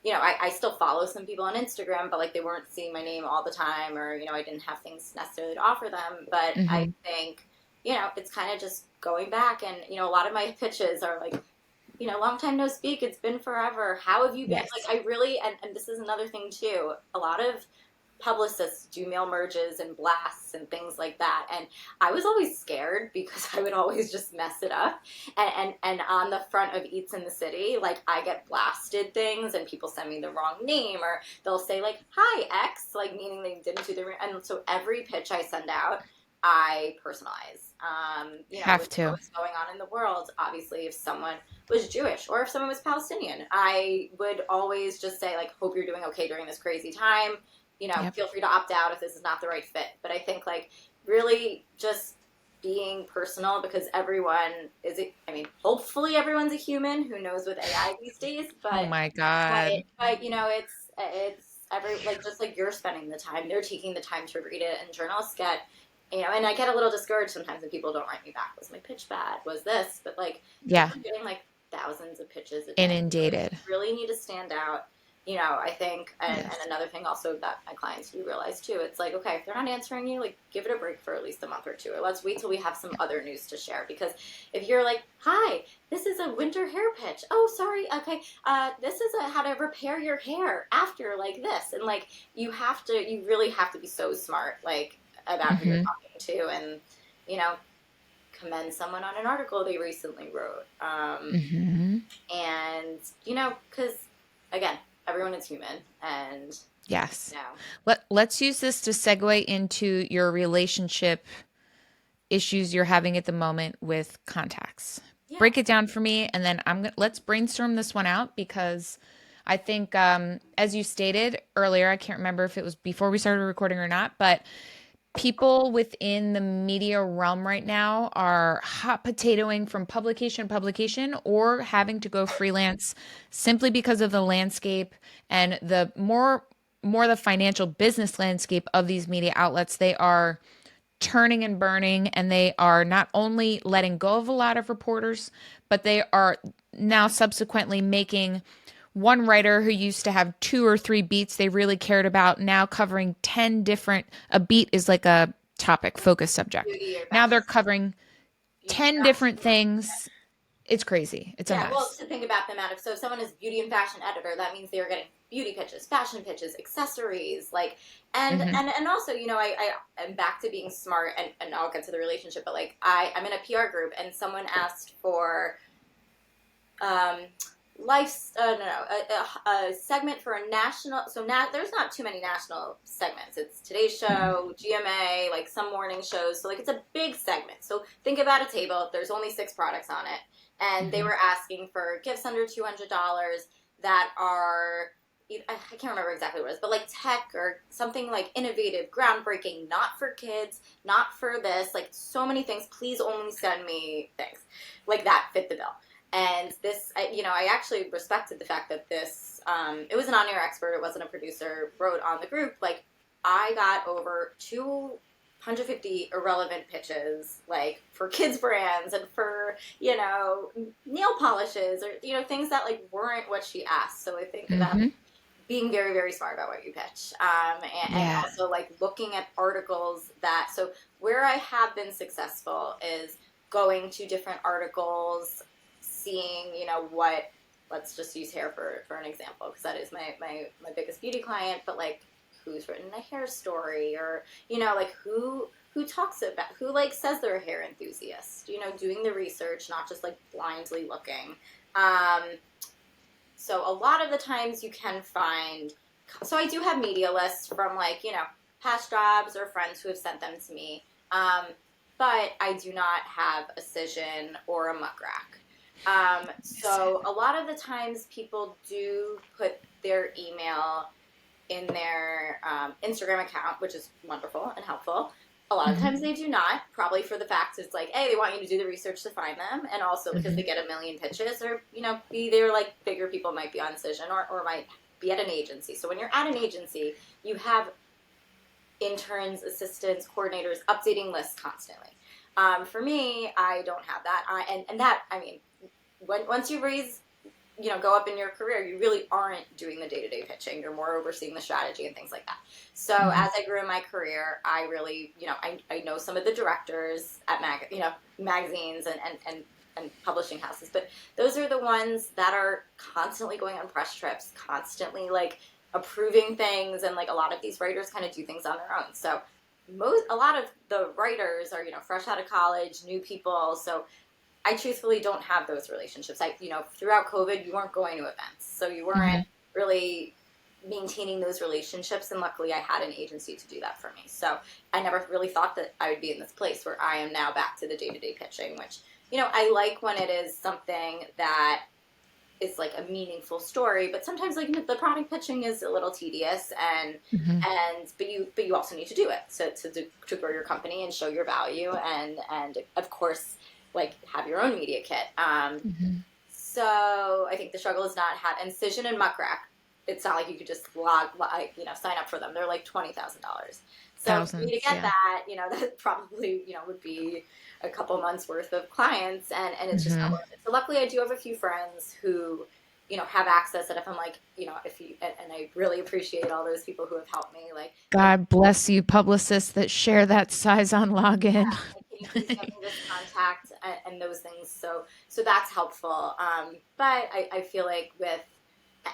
I still follow some people on Instagram, but like they weren't seeing my name all the time, or, I didn't have things necessarily to offer them. But I Mm-hmm. think, it's kind of just going back. And, a lot of my pitches are like, long time no speak. It's been forever. How have you been? Like, Yes. I really, and this is another thing too. A lot of publicists do mail merges and blasts and things like that, and I was always scared because I would always just mess it up. And on the front of Eats in the City, like, I get blasted things, and people send me the wrong name, or they'll say like, "Hi X," like meaning they didn't do the. And so every pitch I send out, I personalize. Have With to. what's going on in the world, obviously, if someone was Jewish or if someone was Palestinian, I would always just say, like, "Hope you're doing okay during this crazy time. Yep. Feel free to opt out if this is not the right fit." But I think, like, really just being personal, because everyone is, I mean, hopefully everyone's a human who knows with AI these days, Oh but my God. it's every, like, just like you're spending the time, they're taking the time to read it, and journalists get, and I get a little discouraged sometimes when people don't write me back. Was my pitch bad? Was this? But like, Yeah. people are getting like thousands of pitches a day. So you Inundated. really need to stand out. I think, and Yes. another thing also that my clients do realize too, it's like, okay, if they're not answering you, like, give it a break for at least a month or two, or let's wait till we have some other news to share. Because if you're like, "Hi, this is a winter hair pitch. Oh, sorry. Okay, this is how to repair your hair after like this," and like, you really have to be so smart, like, about who you're Mm-hmm. talking to, and you know, commend someone on an article they recently wrote. Mm-hmm. And because again, everyone is human, and Yes. you know, Let's use this to segue into your relationship issues you're having at the moment with contacts. yeah, Break it down for me, and then let's brainstorm this one out because I think, as you stated earlier, I can't remember if it was before we started recording or not, but people within the media realm right now are hot potatoing from publication to publication or having to go freelance simply because of the landscape and the more the financial business landscape of these media outlets. They are turning and burning, and they are not only letting go of a lot of reporters, but they are now subsequently making one writer who used to have 2 or 3 beats they really cared about now covering 10 different. A beat is like a topic focus subject. Beauty or Now fashion, they're covering beauty, 10 different fashion. things. It's crazy. It's a Yeah, well, mess. to think about the amount of, so if someone is beauty and fashion editor, that means they're getting beauty pitches, fashion pitches, accessories, like, Hmm. and also, I am back to being smart, and I'll get to the relationship, but like, I'm in a PR group, and someone asked for, um, no, a segment for a national, so now there's not too many national segments. It's Today's Hmm. Show, GMA, like some morning shows. So like it's a big segment. So think about a table. There's only 6 products on it, and they Hmm. were asking for gifts under $200 that are, I can't remember exactly what it is, but like tech or something like innovative, groundbreaking, not for kids, not for this, like so many things. Please only send me things like that fit the bill. And this, I actually respected the fact that this, it was an on-air expert, it wasn't a producer, wrote on the group, like, I got over 250 irrelevant pitches, like, for kids brands and for, nail polishes or, things that, like, weren't what she asked. So I think about Hmm. being very, very smart about what you pitch. And Yeah. also, like, looking at articles that, so where I have been successful is going to different articles, seeing, what, let's just use hair for an example, because that is my biggest beauty client, but like, who's written a hair story, or, like, who talks about, who, like, says they're a hair enthusiast, doing the research, not just, like, blindly looking. Um, so a lot of the times you can find, so I do have media lists from, like, past jobs or friends who have sent them to me. But I do not have a Cision or a muck rack. So a lot of the times people do put their email in their Instagram account, which is wonderful and helpful. A lot of Hmm. times they do not, probably for the fact it's like, A, they want you to do the research to find them, and also because Hmm. they get a million pitches, or, B, they're like bigger people might be on Cision, or might be at an agency. So when you're at an agency, you have interns, assistants, coordinators updating lists constantly. For me, I don't have that. And that, I mean, once you raise, go up in your career, you really aren't doing the day-to-day pitching. You're more overseeing the strategy and things like that. So Hmm. as I grew in my career, I really, I know some of the directors at magazines and publishing houses, but those are the ones that are constantly going on press trips, constantly, like, approving things, and, like, a lot of these writers kind of do things on their own. So a lot of the writers are, fresh out of college, new people. So I truthfully don't have those relationships. Throughout COVID, you weren't going to events, so you weren't Hmm. really maintaining those relationships. And luckily, I had an agency to do that for me. So I never really thought that I would be in this place where I am now back to the day-to-day pitching, which, I like when it is something that is like a meaningful story. But sometimes, like, the product pitching is a little tedious, Hmm. but you also need to do it to grow your company and show your value, and of course, like, have your own media kit. Hmm. So I think the struggle is not had, and Cision and Muckrack, it's not like you could just sign up for them. They're like $20,000. So for me to Thousands. get Yeah. that, that probably, would be a couple months worth of clients, and it's just not Hmm. worth it. So luckily I do have a few friends who, have access, and if I'm like, if you, and I really appreciate all those people who have helped me, like, God bless you, publicists that share that size on login. like, can you please get me this contact, and those things. So that's helpful. But I feel like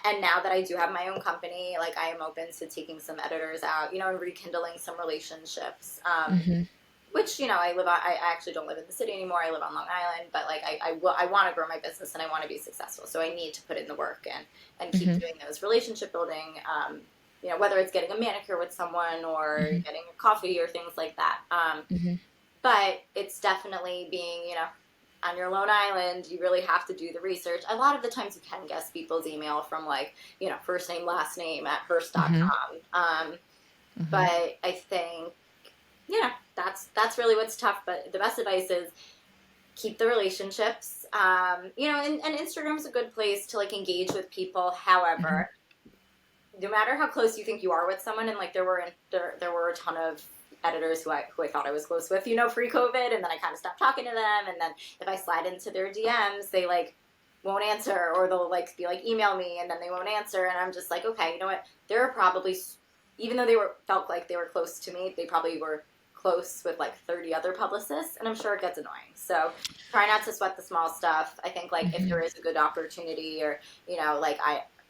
and now that I do have my own company, like, I am open to taking some editors out, and rekindling some relationships. Hmm. Which, I actually don't live in the city anymore. I live on Long Island, but like, I want to grow my business, and I want to be successful. So I need to put in the work, and keep Hmm. doing those relationship building. Whether it's getting a manicure with someone, or Hmm. getting a coffee or things like that. Hmm. But it's definitely being, on your lone island, you really have to do the research. A lot of the times you can guess people's email from, like, first name, last name at Hmm. hearst.com. Hmm. But I think, that's really what's tough. But the best advice is keep the relationships. And Instagram's a good place to, like, engage with people. Hmm. However, no matter how close you think you are with someone, and like, there were a ton of editors who I thought I was close with, you know, pre-COVID, and then I kind of stopped talking to them. And then if I slide into their DMs, they like won't answer, or they'll like be like email me and then they won't answer, and I'm just like, okay, you know what? There are probably, even though they were felt like they were close to me, they probably were close with like 30 other publicists, and I'm sure it gets annoying. So try not to sweat the small stuff. I think like if Hmm. there is a good opportunity, or you know, like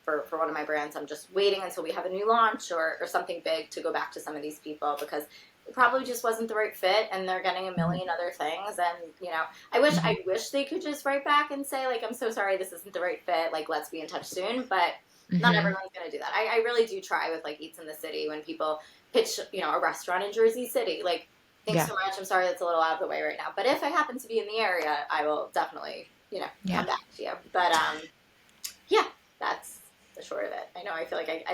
for one of my brands, I'm just waiting until we have a new launch, or something big to go back to some of these people, because it probably just wasn't the right fit, and they're getting a million other things. And you know, Hmm. I wish they could just write back and say like, I'm so sorry, this isn't the right fit, like let's be in touch soon. But not Hmm. everyone's going to do that. I really do try with like Eats in the City, when people pitch, you know, a restaurant in Jersey City, like, thanks Yeah. so much, I'm sorry that's a little out of the way right now, but if I happen to be in the area, I will definitely, you know, Yeah. come back to you. But yeah, that's the short of it. I know, I feel like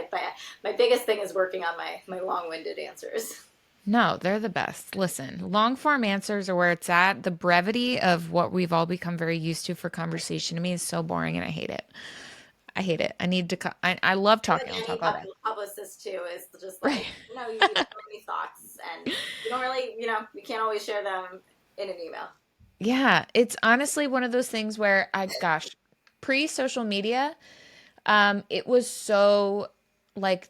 my biggest thing is working on my long-winded answers. No, they're the best. Listen, long form answers are where it's at. The brevity of what we've all become very used to for conversation to me is so boring and I hate it. I hate it. I need to, I love I feel like talking. I'll any talk all day. publicist too is just Right. like, you know, you have so many thoughts, and you don't really, you know, you can't always share them in an email. Yeah. It's honestly one of those things where gosh, pre social media, it was so like,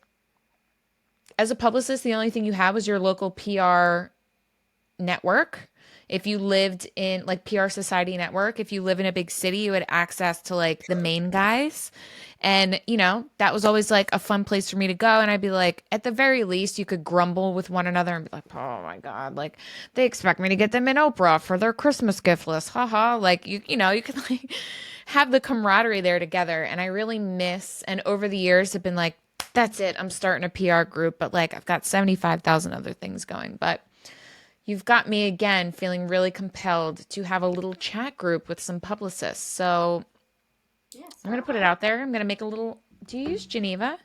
as a publicist, the only thing you had was your local PR network. If you lived in like PR Society network, if you live in a big city, you had access to like the main guys. And, you know, that was always like a fun place for me to go. And I'd be like, at the very least, you could grumble with one another and be like, oh my God, like they expect me to get them in Oprah for their Christmas gift list. Haha. Like you know, you could like have the camaraderie there together. And I really miss, and over the years have been like, that's it. I'm starting a PR group, but like I've got 75,000 other things going. But you've got me again feeling really compelled to have a little chat group with some publicists. So Yeah, I'm so going to am put it I. out there. I'm going to make a little. Do you use Geneva?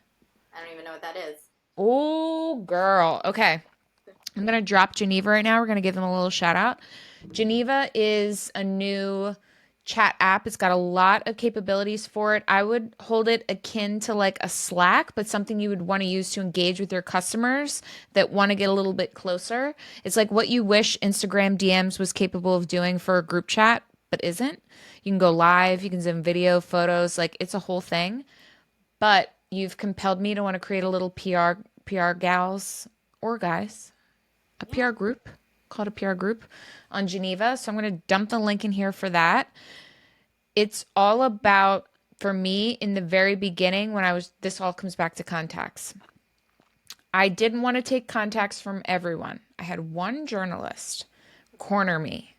I don't even know what that is. Oh, girl. Okay. I'm going to drop Geneva right now. We're going to give them a little shout out. Geneva is a new chat app. It's got a lot of capabilities for it. I would hold it akin to like a Slack, but something you would want to use to engage with your customers that want to get a little bit closer. It's like what you wish Instagram DMs was capable of doing for a group chat, but isn't. You can go live, you can send video, photos, like it's a whole thing. But you've compelled me to want to create a little PR gals or guys, a Yeah. PR group called a PR group on Geneva. So I'm going to dump the link in here for that. It's all about, for me, in the very beginning, when I was, this all comes back to contacts. I didn't want to take contacts from everyone. I had one journalist corner me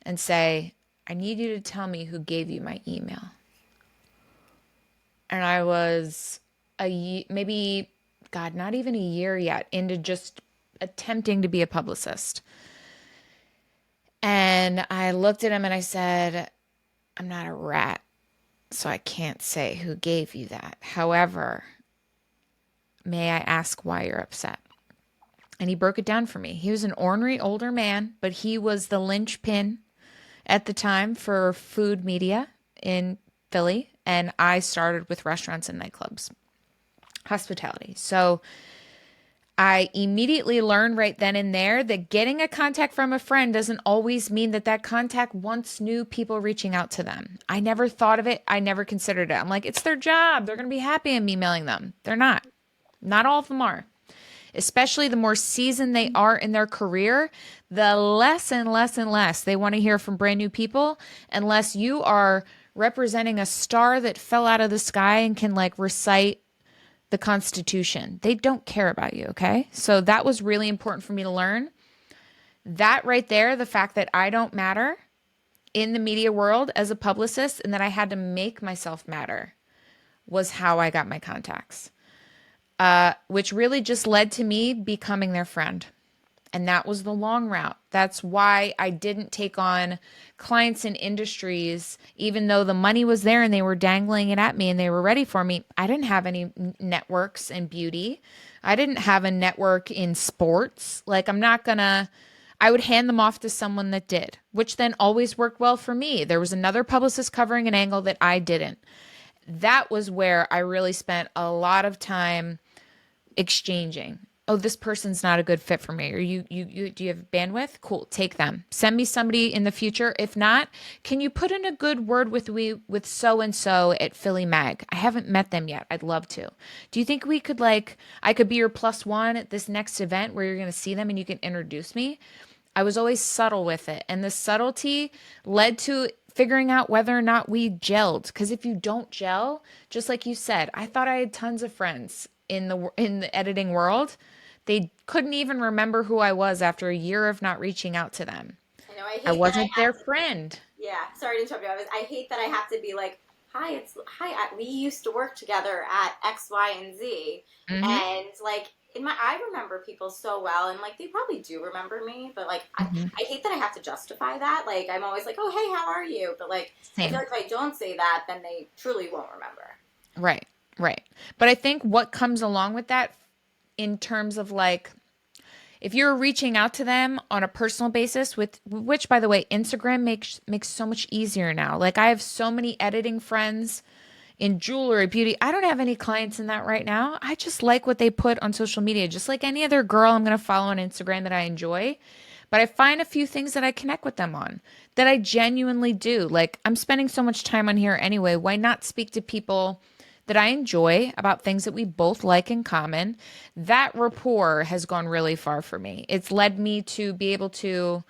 and say, I need you to tell me who gave you my email. And I was maybe, God, not even a year yet into just attempting to be a publicist. And I looked at him and I said, I'm not a rat, so I can't say who gave you that. However, may I ask why you're upset? And he broke it down for me. He was an ornery older man, but he was the linchpin at the time for food media in Philly. And I started with restaurants and nightclubs, hospitality. So I immediately learned right then and there that getting a contact from a friend doesn't always mean that that contact wants new people reaching out to them. I never thought of it. I never considered it. I'm like, it's their job. They're going to be happy I'm emailing them. They're not. Not all of them are. Especially the more seasoned they are in their career, the less and less and less they want to hear from brand new people, unless you are representing a star that fell out of the sky and can like recite the Constitution. They don't care about you, okay? So that was really important for me to learn. That right there, the fact that I don't matter in the media world as a publicist and that I had to make myself matter was how I got my contacts, which really just led to me becoming their friend. And that was the long route. That's why I didn't take on clients in industries, even though the money was there and they were dangling it at me and they were ready for me. I didn't have any networks in beauty. I didn't have a network in sports. Like, I would hand them off to someone that did, which then always worked well for me. There was another publicist covering an angle that I didn't. That was where I really spent a lot of time exchanging. oh, this person's not a good fit for me, or you do you have bandwidth? Cool, take them. Send me somebody in the future. If not, can you put in a good word with so and so at Philly Mag? I haven't met them yet. I'd love to. Do you think we could like I could be your plus one at this next event where you're going to see them and you can introduce me? I was always subtle with it, and the subtlety led to figuring out whether or not we gelled. Because if you don't gel, just like you said, I thought I had tons of friends in the editing world. They couldn't even remember who I was after a year of not reaching out to them. I know I I hate that I wasn't their have to. friend. Yeah, sorry to interrupt you. I hate that I have to be like, hi, we used to work together at X, Y, and Z, Hmm. and like I remember people so well, and like they probably do remember me, but like Hmm. I hate that I have to justify that. Like I'm always like, oh hey, how are you? But like I feel Same. like if I don't say that, then they truly won't remember. Right. Right. But I think what comes along with that in terms of like if you're reaching out to them on a personal basis, with which by the way, Instagram makes so much easier now. Like I have so many editing friends in jewelry, beauty. I don't have any clients in that right now. I just like what they put on social media, just like any other girl I'm going to follow on Instagram that I enjoy. But I find a few things that I connect with them on that I genuinely do. Like I'm spending so much time on here anyway. Why not speak to people that I enjoy about things that we both like in common? That rapport has gone really far for me. It's led me to be able to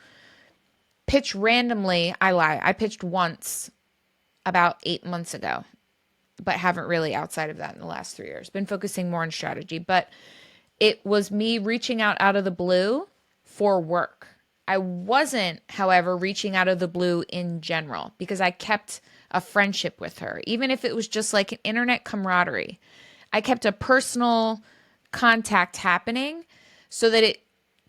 pitch randomly. I lie. I pitched once about 8 months ago, but haven't really outside of that in the last 3 years. Been focusing more on strategy, but it was me reaching out of the blue for work. I wasn't, however, reaching out of the blue in general because I kept a friendship with her, even if it was just like an internet camaraderie. I kept a personal contact happening so that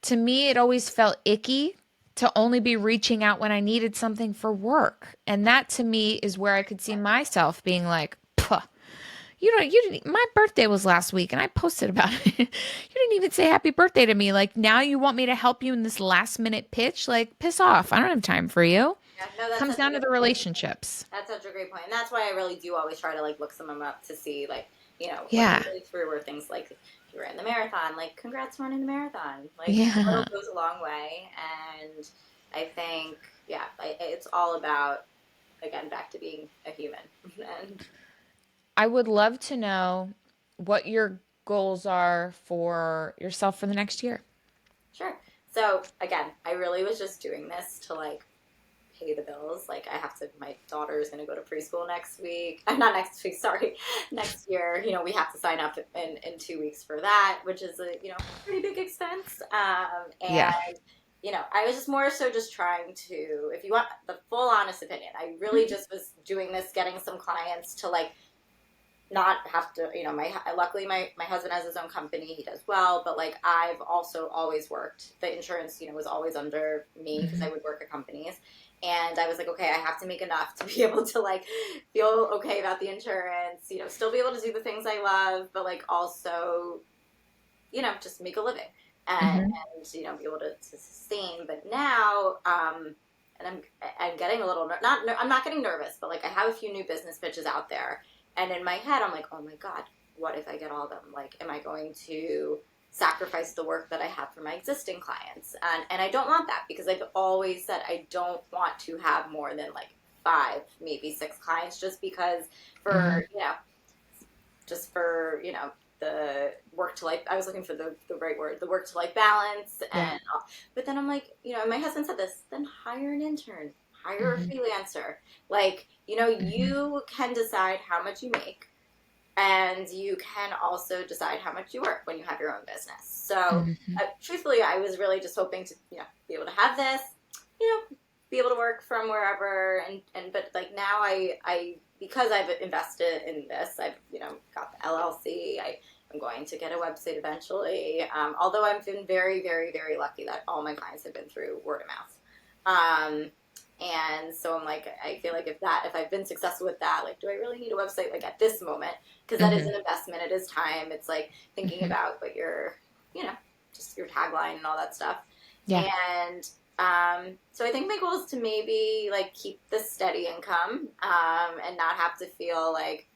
to me, it always felt icky to only be reaching out when I needed something for work. And that to me is where I could see myself being like, puh, you didn't, my birthday was last week and I posted about it. You didn't even say happy birthday to me. Like now you want me to help you in this last minute pitch? Like piss off. I don't have time for you. Yeah, no, that's Comes such a down to good the point. relationships. That's such a great point, and that's why I really do always try to like look some of them up to see like what they're Yeah. really through, or things like if you ran the marathon, like congrats on running the marathon, like a little Yeah. goes a long way, and I think yeah, it's all about again back to being a human, and I would love to know what your goals are for yourself for the next year. sure. So again, I really was just doing this to like pay the bills. Like I have to, my daughter is going to go to preschool next week. Not next week, sorry, next year. We have to sign up in 2 weeks for that, which is a pretty big expense. Yeah. And I was just more so just trying to, if you want the full honest opinion, I really just was doing this, getting some clients to like not have to, my luckily my husband has his own company, he does well, but like I've also always worked, the insurance was always under me because I Hmm. would work at companies, and I was like, okay, I have to make enough to be able to like feel okay about the insurance, still be able to do the things I love, but like also just make a living, and Hmm. be able to sustain. But now and I'm getting a little not I'm not getting nervous, but like I have a few new business pitches out there, and in my head I'm like, oh my god, what if I get all of them? Like, am I going to sacrifice the work that I have for my existing clients? And I don't want that, because I've always said I don't want to have more than like five, maybe six clients, just because Hmm. for just for the work to life, I was looking for the right word, the work to life balance, Yeah. and but then I'm like, and my husband said this, then hire an intern, hire a Hmm. freelancer. Like, Hmm. you can decide how much you make, and you can also decide how much you work when you have your own business. So Hmm. truthfully, I was really just hoping to be able to have this, you know be able to work from wherever, and but like now I because I've invested in this, I've got the LLC. I'm going to get a website eventually. Although I've been very, very, very lucky that all my clients have been through word of mouth. And so I'm like, I feel like if I've been successful with that, like, do I really need a website like at this moment? Because that is Hmm. an investment. It is time. It's like thinking Hmm. about what you know, just your tagline and all that stuff. Yeah. And so I think my goal is to maybe like keep this steady income, and not have to feel like,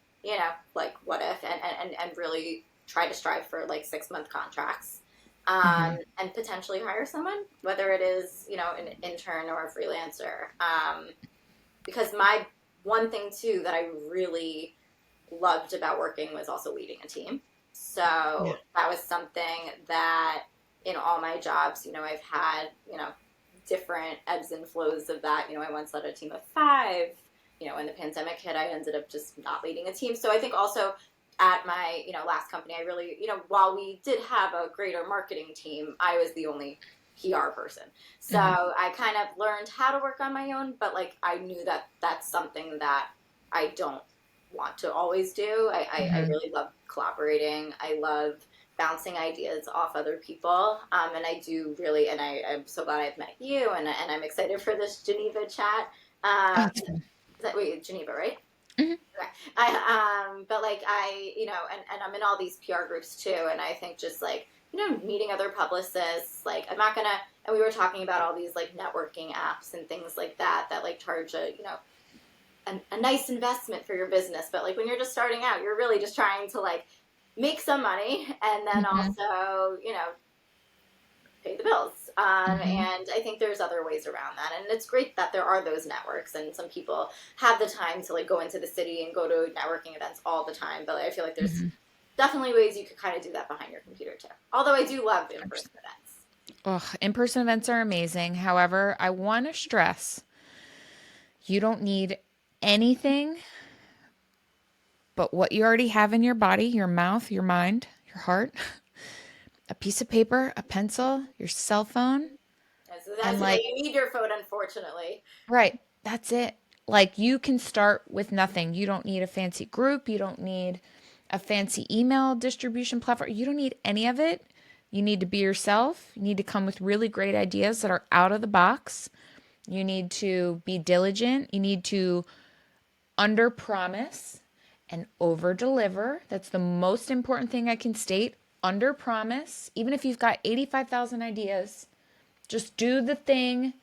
like what if, and really try to strive for like 6 month contracts. Hmm. and potentially hire someone, whether it is, an intern or a freelancer. Because my one thing too that I really loved about working was also leading a team. Yeah. So that was something that in all my jobs, I've had, different ebbs and flows of that. I once led a team of five. When the pandemic hit, I ended up just not leading a team. So I think also at my, last company, I really, while we did have a greater marketing team, I was the only PR person. So Hmm. I kind of learned how to work on my own, but like I knew that that's something that I don't want to always do. I Hmm. really love collaborating. I love bouncing ideas off other people. And I do really, and I'm so glad I've met you, and I'm excited for this Geneva chat. Oh, Um, it's fun. is that wait, Geneva, right? Hmm. Okay. But like and I'm in all these PR groups too, and I think just like meeting other publicists, like I'm not gonna. And we were talking about all these like networking apps and things like that that like charge a nice investment for your business, but like when you're just starting out, you're really just trying to like make some money and then Hmm. also pay the bills. Hmm. And I think there's other ways around that, and it's great that there are those networks, and some people have the time to like go into the city and go to networking events all the time. But I feel like there's Hmm. definitely ways you could kind of do that behind your computer too. Although I do love in-person events. Oh, in-person events are amazing. However, I want to stress you don't need anything but what you already have in your body, your mouth, your mind, your heart, a piece of paper, a pencil, your cell phone, and So yeah, like, you need your phone, unfortunately. right, that's it. Like, you can start with nothing. You don't need a fancy group. You don't need a fancy email distribution platform. You don't need any of it. You need to be yourself. You need to come with really great ideas that are out of the box. You need to be diligent. You need to under promise and over deliver. That's the most important thing I can state. Under promise, even if you've got 85,000 ideas, just do the thing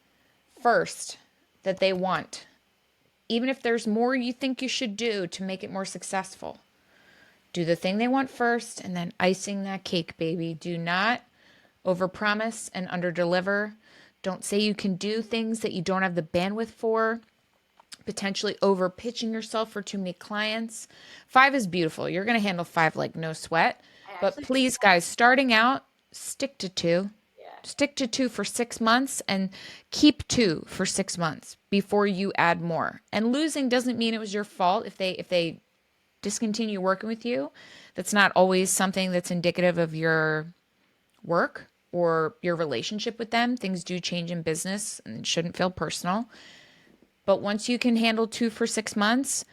first that they want. Even if there's more you think you should do to make it more successful, do the thing they want first and then icing that cake, baby. Do not overpromise and underdeliver. Don't say you can do things that you don't have the bandwidth for, potentially over pitching yourself for too many clients. Five is beautiful. You're going to handle five like no sweat. I But actually think please, guys, starting out, stick to two. yeah. Stick to two for 6 months and keep two for 6 months before you add more. And losing doesn't mean it was your fault if they discontinue working with you. That's not always something that's indicative of your work or your relationship with them. Things do change in business and it shouldn't feel personal. But once you can handle two for 6 months,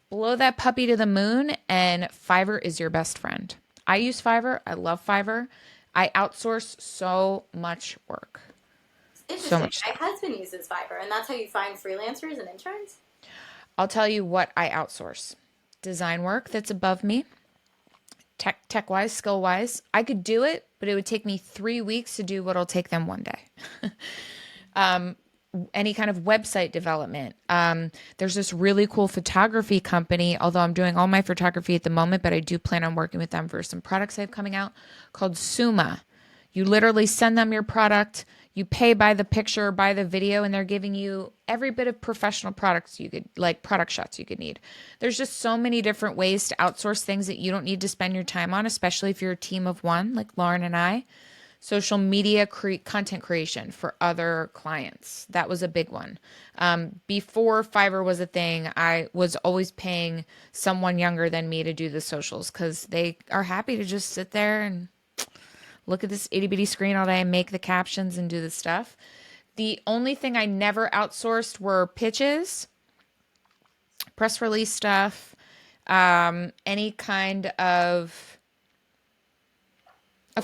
blow that puppy to the moon, and Fiverr is your best friend. I use Fiverr. I love Fiverr. I outsource so much work, so Interesting. much My stuff. husband uses Fiverr, and that's how you find freelancers and interns. I'll tell you what I outsource: design work that's above me, tech wise, skill wise. I could do it, but it would take me 3 weeks to do what'll take them one day. Any kind of website development. There's this really cool photography company, although I'm doing all my photography at the moment, but I do plan on working with them for some products I have coming out called Suma. You literally send them your product, you pay by the picture, by the video, and they're giving you every bit of professional products you could, like product shots you could need. There's just so many different ways to outsource things that you don't need to spend your time on, especially if you're a team of one, like Lauren and I. Social media content creation for other clients. That was a big one. Before Fiverr was a thing, I was always paying someone younger than me to do the socials because they are happy to just sit there and look at this itty bitty screen all day and make the captions and do the stuff. The only thing I never outsourced were pitches, press release stuff, any kind of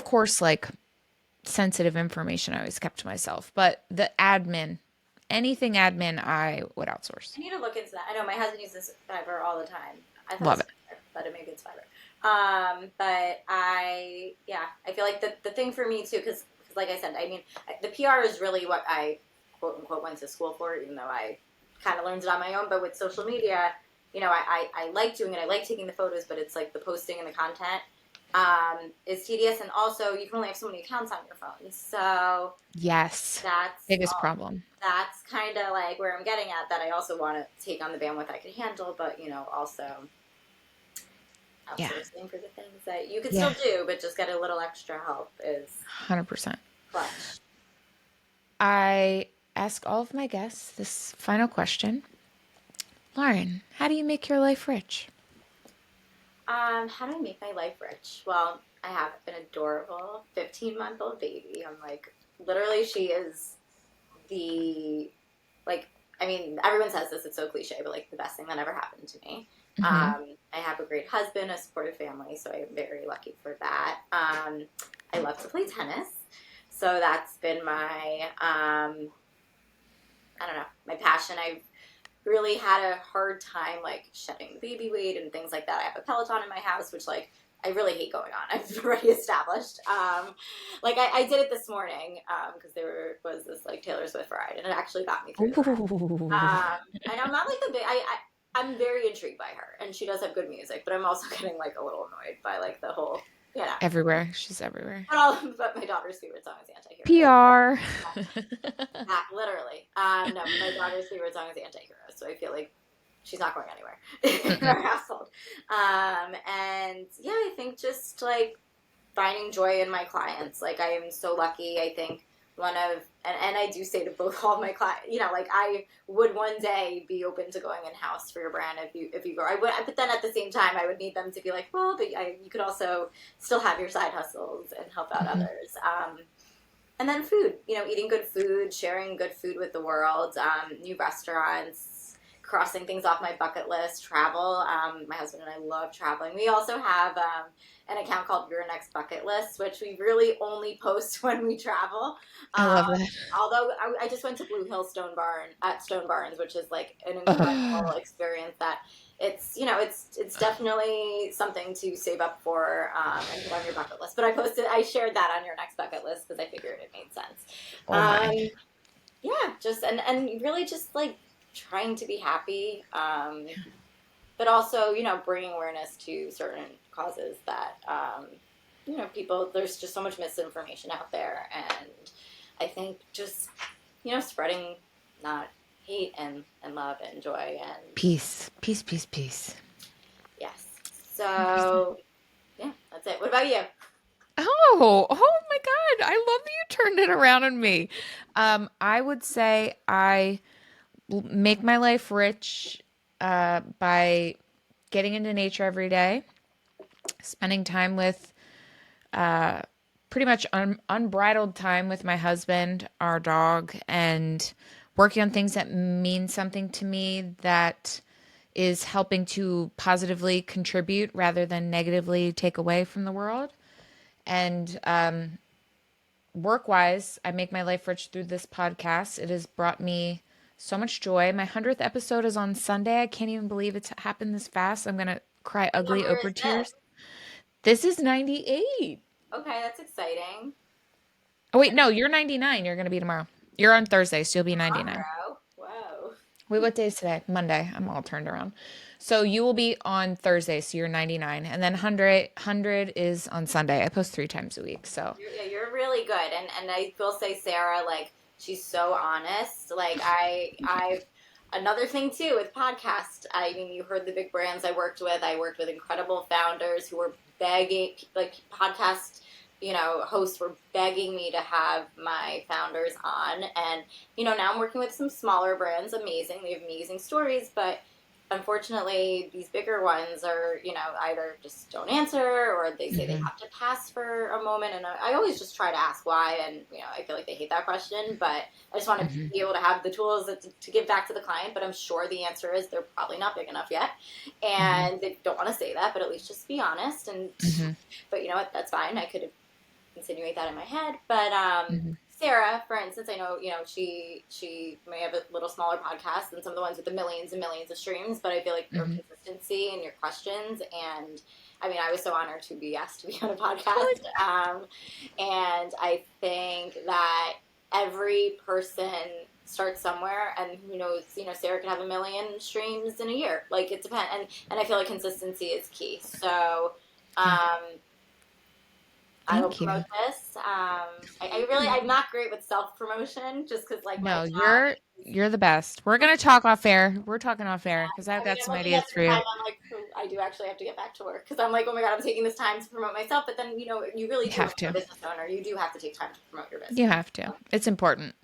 course, like sensitive information I always kept to myself. But the admin, anything admin, I would outsource. I need to look into that. I know my husband uses Fiverr all the time. I thought it Love was it. Fiverr, but maybe it's Fiverr. But yeah, I feel like the thing for me too, because like I said, I mean, the PR is really what I quote unquote went to school for, even though I kind of learned it on my own. But with social media, I like doing it. I like taking the photos, but it's like the posting and the content. is tedious, and also you can only have so many accounts on your phone. So Yes. that's Biggest problem. that's kind of like where I'm getting at. That I also want to take on the bandwidth I can handle, but also Yeah. outsourcing for the things that you could still Yeah. do, but just get a little extra help is 100%. clutch. I ask all of my guests this final question. Lauren, how do you make your life rich? How do I make my life rich? Well, I have an adorable 15-month-old baby. I'm like, literally, she is the, like, I mean, everyone says this, it's so cliche, but like the best thing that ever happened to me. Mm-hmm. I have a great husband, a supportive family, so I'm very lucky for that. I love to play tennis, so that's been my, I don't know, my passion. I've really had a hard time like shedding the baby weight and things like that. I have a Peloton in my house, which like I really hate going on. I've already established. Like I did it this morning because there was this like Taylor Swift ride, and it actually got me through the ride. Ooh. And I'm not like the big. I'm very intrigued by her, and she does have good music, but I'm also getting like a little annoyed by like the whole, you know. Everywhere. She's everywhere. But my daughter's favorite song is Anti-Hero. PR. Literally. No, but my daughter's favorite song is Anti-Hero, so I feel like she's not going anywhere in our household. And yeah, I think just like finding joy in my clients. Like I am so lucky. I think and I do say to both all of my clients, like I would one day be open to going in house for your brand if you go. I would, but then at the same time, I would need them to be like, well, but you could also still have your side hustles and help out Mm-hmm. others. And then food, eating good food, sharing good food with the world, new restaurants, crossing things off my bucket list, travel. My husband and I love traveling. We also have an account called Your Next Bucket List, which we really only post when we travel. I love that. Although I just went to Blue Hill Stone Barns, which is like an incredible Ugh. experience that it's definitely something to save up for and put on your bucket list. But I shared that on Your Next Bucket List because I figured it made sense. Oh my. Yeah, just and really just like trying to be happy, but also bringing awareness to certain causes that people. There's just so much misinformation out there, and I think just spreading not hate and love and joy and Peace. Peace, peace, peace. yes. 100%. So yeah, that's it. What about you? Oh my God. I love that you turned it around on me. I would say I make my life rich by getting into nature every day, spending time with pretty much unbridled time with my husband, our dog, and working on things that mean something to me that is helping to positively contribute rather than negatively take away from the world. And work wise, I make my life rich through this podcast. It has brought me so much joy. My 100th episode is on Sunday. I can't even believe it's happened this fast. I'm going to cry What ugly number over is this? tears. This is 98. Okay, that's exciting. Oh, wait, no, you're 99. You're going to be tomorrow. You're on Thursday, so you'll be 99. Tomorrow. Whoa. Wait, what day is today? Monday. I'm all turned around. So you will be on Thursday, so you're 99. And then 100 is on Sunday. I post 3 times a week, so. You're really good, and I will say Sarah, like she's so honest. Like I another thing too with podcast. I mean, you heard the big brands I worked with. I worked with incredible founders who were begging, like podcast, hosts were begging me to have my founders on, and now I'm working with some smaller brands. Amazing, they have amazing stories, but unfortunately, these bigger ones are, either just don't answer or they say they Mhm. have to pass for a moment. And I always just try to ask why. And, I feel like they hate that question, but I just want to Mhm. be able to have the tools to give back to the client. But I'm sure the answer is they're probably not big enough yet. Mhm. And they don't want to say that, but at least just be honest. Mhm. But you know what? That's fine. I could insinuate that in my head. But Mhm. Sarah, for instance, I know she may have a little smaller podcast than some of the ones with the millions and millions of streams, but I feel like your Mhm. consistency and your questions, and I mean, I was so honored to be asked to be on a Oh, podcast, and I think that every person starts somewhere, and who knows, Sarah could have a million streams in a year. Like it depends, and I feel like consistency is key. So. yeah. I will Thank promote you. this. I'm not great with self promotion just because like my No, job is. you're the best. We're gonna talk off air. We're talking off air because I've I mean, got I'm some looking at ideas the for you. time. I'm like, "Oh, I do actually have to get back to work because I'm like, oh my God, I'm taking this time to promote myself. But then, you really You do, have as a to. business owner, you do have to take time to promote your You business. have to. It's important.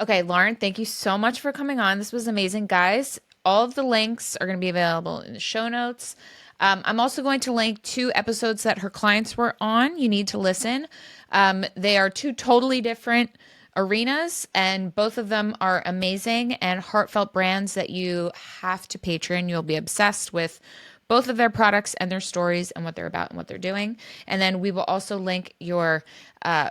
Okay, Lauren, thank you so much for coming on. This was amazing, guys. All of the links are going to be available in the show notes. I'm also going to link two episodes that her clients were on. You need to listen. They are two totally different arenas, and both of them are amazing and heartfelt brands that you have to patron. You'll be obsessed with both of their products and their stories and what they're about and what they're doing. And then we will also link your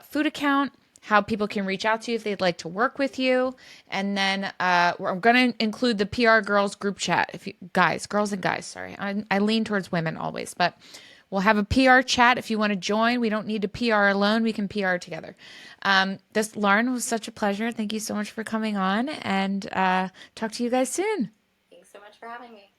food account, how people can reach out to you if they'd like to work with you. And then we're going to include the PR Girls group chat. If you guys, girls and guys, sorry, I lean towards women always, but we'll have a PR chat if you want to join. We don't need to PR alone. We can PR together. This Lauren was such a pleasure. Thank you so much for coming on, and talk to you guys soon. Thanks so much for having me.